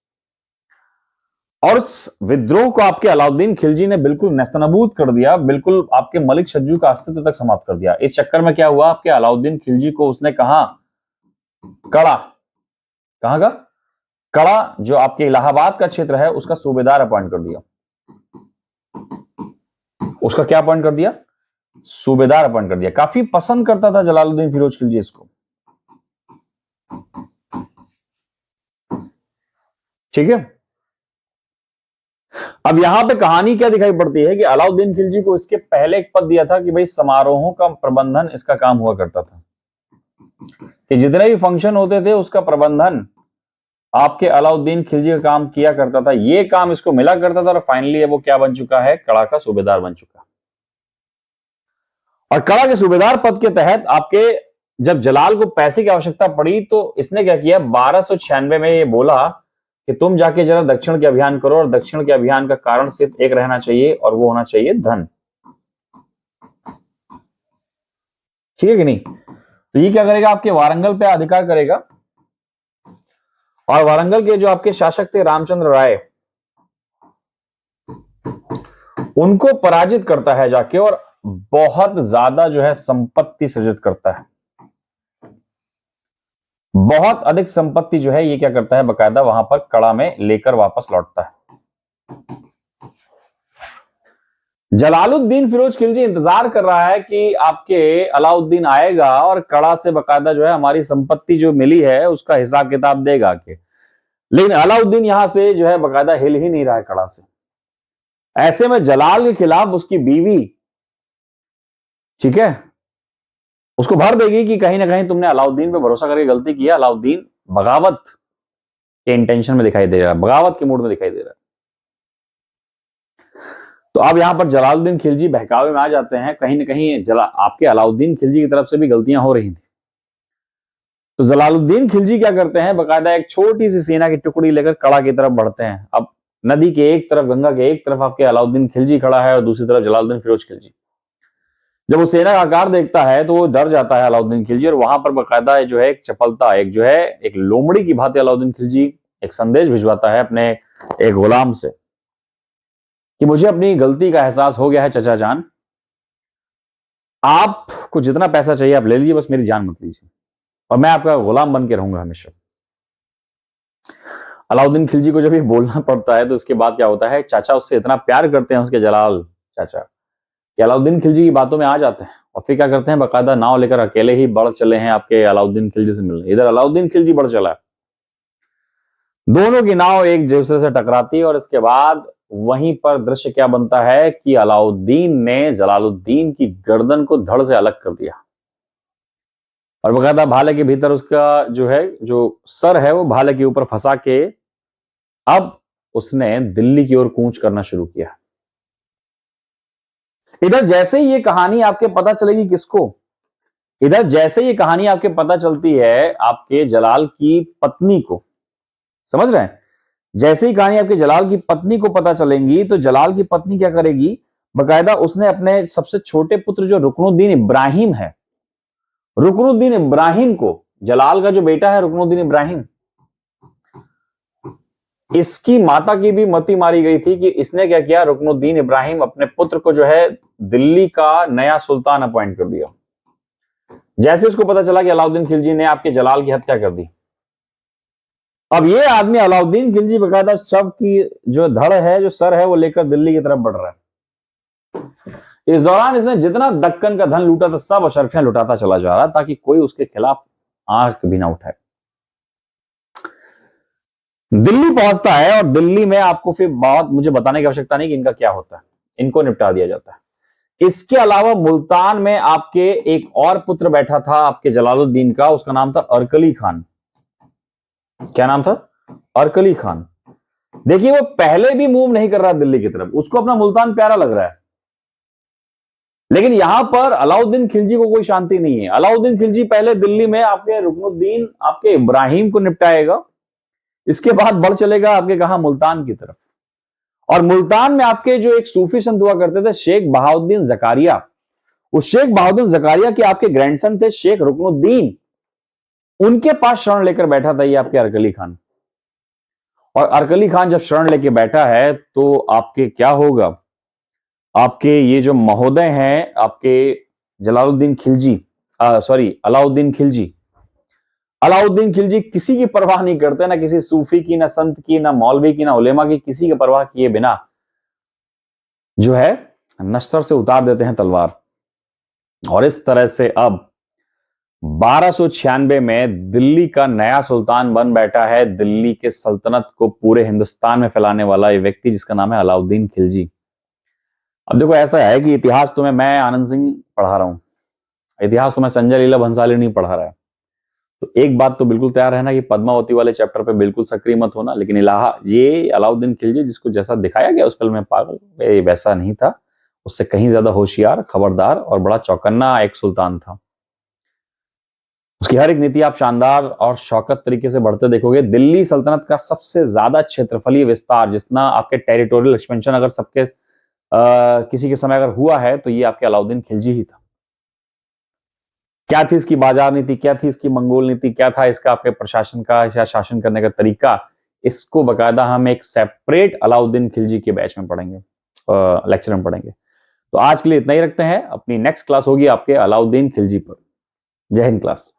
Speaker 1: और उस विद्रोह को आपके अलाउद्दीन खिलजी ने बिल्कुल नेस्तनाबूद कर दिया, बिल्कुल आपके मलिक छज्जू का अस्तित्व तक समाप्त कर दिया। इस चक्कर में क्या हुआ, आपके अलाउद्दीन खिलजी को उसने कहा कड़ा, कहां का कड़ा, जो आपके इलाहाबाद का क्षेत्र है उसका सूबेदार अपॉइंट कर दिया। उसका क्या अपॉइंट कर दिया, सूबेदार अपॉइंट कर दिया। काफी पसंद करता था जलालुद्दीन फिरोज खिलजी इसको। ठीक है, अब यहां पे कहानी क्या दिखाई पड़ती है कि अलाउद्दीन खिलजी को इसके पहले एक पद दिया था कि भाई समारोहों का प्रबंधन इसका काम हुआ करता था, कि जितने भी फंक्शन होते थे उसका प्रबंधन आपके अलाउद्दीन खिलजी का काम किया करता था। ये काम इसको मिला करता था और फाइनली वो क्या बन चुका है, कड़ा का सूबेदार बन चुका। और कड़ा के सूबेदार पद के तहत आपके जब जलाल को पैसे की आवश्यकता पड़ी तो इसने क्या किया, 1296 में ये बोला कि तुम जाके जरा दक्षिण के अभियान करो, और दक्षिण के अभियान का कारण सिर्फ एक रहना चाहिए और वो होना चाहिए धन। ठीक है कि नहीं? तो ये क्या करेगा, आपके वारंगल पे अधिकार करेगा, और वारंगल के जो आपके शासक थे रामचंद्र राय, उनको पराजित करता है जाके, और बहुत ज्यादा जो है संपत्ति सृजित करता है। बहुत अधिक संपत्ति जो है ये क्या करता है, बकायदा वहां पर कड़ा में लेकर वापस लौटता है। जलालुद्दीन फिरोज खिलजी इंतजार कर रहा है कि आपके अलाउद्दीन आएगा और कड़ा से बकायदा जो है हमारी संपत्ति जो मिली है उसका हिसाब किताब देगा के, लेकिन अलाउद्दीन यहां से जो है बकायदा हिल ही नहीं रहा है कड़ा से। ऐसे में जलाल के खिलाफ उसकी बीवी, ठीक है, उसको भर देगी कि कहीं ना कहीं तुमने अलाउद्दीन पे भरोसा करके गलती किया। अलाउद्दीन बगावत के इंटेंशन में दिखाई दे रहा है, बगावत के मूड में दिखाई दे रहा है। तो अब यहां पर जलालुद्दीन खिलजी बहकावे में आ जाते हैं, कहीं ना कहीं आपके अलाउद्दीन खिलजी की तरफ से भी गलतियां हो रही थी। तो जलालुद्दीन खिलजी क्या करते हैं, बकायदा एक छोटी सी सेना की टुकड़ी लेकर कड़ा की तरफ बढ़ते हैं। अब नदी के एक तरफ, गंगा के एक तरफ आपके अलाउद्दीन खिलजी खड़ा है और दूसरी तरफ जलालुद्दीन फिरोज खिलजी। जब वो सेना का आकार देखता है तो वो डर जाता है अलाउद्दीन खिलजी, और वहां पर बकायदा जो है एक चपलता, एक जो है एक लोमड़ी की भांति अलाउद्दीन खिलजी एक संदेश भिजवाता है अपने एक गुलाम से कि मुझे अपनी गलती का एहसास हो गया है चचा जान, आपको जितना पैसा चाहिए आप ले लीजिए, बस मेरी जान मत लीजिए, और मैं आपका गुलाम बन के रहूंगा हमेशा। अलाउद्दीन खिलजी को जब ये बोलना पड़ता है तो उसके बाद क्या होता है, चाचा उससे इतना प्यार करते हैं उसके जलाल चाचा कि अलाउद्दीन खिलजी की बातों में आ जाते हैं, और फिर क्या करते हैं, बकायदा नाव लेकर अकेले ही बढ़ चले हैं आपके अलाउद्दीन खिलजी से मिलने। इधर अलाउद्दीन खिलजी बढ़ चला, दोनों की नाव एक दूसरे से टकराती है, और इसके बाद वहीं पर दृश्य क्या बनता है कि अलाउद्दीन ने जलालुद्दीन की गर्दन को धड़ से अलग कर दिया, और बकायदा भाले के भीतर उसका जो है जो सर है वो भाले के ऊपर फंसा के अब उसने दिल्ली की ओर कूच करना शुरू किया। इधर जैसे ही ये कहानी आपके पता चलेगी किसको, इधर जैसे ये कहानी आपके पता चलती है आपके जलाल की पत्नी को, समझ रहे हैं, जैसे ही कहानी आपके जलाल की पत्नी को पता चलेंगी तो जलाल की पत्नी क्या करेगी, बकायदा उसने अपने सबसे छोटे पुत्र जो रुकनुद्दीन इब्राहिम है, रुकनुद्दीन इब्राहिम को, जलाल का जो बेटा है रुकनुद्दीन इब्राहिम, इसकी माता की भी मती मारी गई थी कि इसने क्या किया, रुकनुद्दीन इब्राहिम अपने पुत्र को जो है दिल्ली का नया सुल्तान अपॉइंट कर दिया। जैसे उसको पता चला कि अलाउद्दीन खिलजी ने आपके जलाल की हत्या कर दी, अब ये आदमी अलाउद्दीन खिलजी बकायदा शव की जो धड़ है, जो सर है, वो लेकर दिल्ली की तरफ बढ़ रहा है। इस दौरान इसने जितना दक्कन का धन लूटा था सब अशरफियां लुटाता चला जा रहा ताकि कोई उसके खिलाफ आंख भी ना उठाए। दिल्ली पहुंचता है, और दिल्ली में आपको फिर बहुत मुझे बताने की आवश्यकता नहीं कि इनका क्या होता है, इनको निपटा दिया जाता है। इसके अलावा मुल्तान में आपके एक और पुत्र बैठा था आपके जलालुद्दीन का, उसका नाम था अरकली खान। क्या नाम था? अरकली खान। देखिए वो पहले भी मूव नहीं कर रहा दिल्ली की तरफ, उसको अपना मुल्तान प्यारा लग रहा है, लेकिन यहां पर अलाउद्दीन खिलजी को कोई शांति नहीं है। अलाउद्दीन खिलजी पहले दिल्ली में आपके रुकनुद्दीन आपके इब्राहिम को निपटाएगा, इसके बाद बढ़ चलेगा आपके कहा मुल्तान की तरफ, और मुल्तान में आपके जो एक सूफी संत हुआ करते थे शेख बहाउद्दीन जकारिया, उस शेख बहाउद्दीन जकारिया के आपके ग्रैंडसन थे शेख रुकनुद्दीन, उनके पास शरण लेकर बैठा था ये आपके अरकली खान। और अरकली खान जब शरण लेके बैठा है तो आपके क्या होगा, आपके ये जो महोदय हैं आपके जलालुद्दीन खिलजी, अलाउद्दीन खिलजी, अलाउद्दीन खिलजी किसी की परवाह नहीं करते, ना किसी सूफी की, ना संत की, ना मौलवी की, ना उलेमा की, किसी की परवाह किए बिना जो है नश्तर से उतार देते हैं तलवार। और इस तरह से अब 1296 में दिल्ली का नया सुल्तान बन बैठा है, दिल्ली के सल्तनत को पूरे हिंदुस्तान में फैलाने वाला ये व्यक्ति जिसका नाम है अलाउद्दीन खिलजी। अब देखो ऐसा है कि इतिहास तुम्हें मैं आनंद सिंह पढ़ा रहा हूं, इतिहास तुम्हें संजय लीला भंसाली नहीं पढ़ा रहा है। तो एक बात तो बिल्कुल तैयार रहना कि पद्मावती वाले चैप्टर पे बिल्कुल सक्रिय मत होना, लेकिन ये अलाउद्दीन खिलजी जिसको जैसा दिखाया गया उस फिल्म में पागल, ये वैसा नहीं था, उससे कहीं ज्यादा होशियार, खबरदार और बड़ा चौकन्ना एक सुल्तान था। उसकी हर एक नीति आप शानदार और शौकत तरीके से बढ़ते देखोगे। दिल्ली सल्तनत का सबसे ज्यादा क्षेत्रफलीय विस्तार, जितना आपके टेरिटोरियल एक्सपेंशन अगर सबके किसी के समय अगर हुआ है तो ये आपके अलाउद्दीन खिलजी ही था। क्या थी इसकी बाजार नीति, क्या थी इसकी मंगोल नीति, क्या था इसका आपके प्रशासन का या शासन करने का तरीका, इसको बकायदा हम एक सेपरेट अलाउद्दीन खिलजी के बैच में पढ़ेंगे, लेक्चर में पढ़ेंगे। तो आज के लिए इतना ही रखते हैं, अपनी नेक्स्ट क्लास होगी आपके अलाउद्दीन खिलजी पर। जय हिंद क्लास।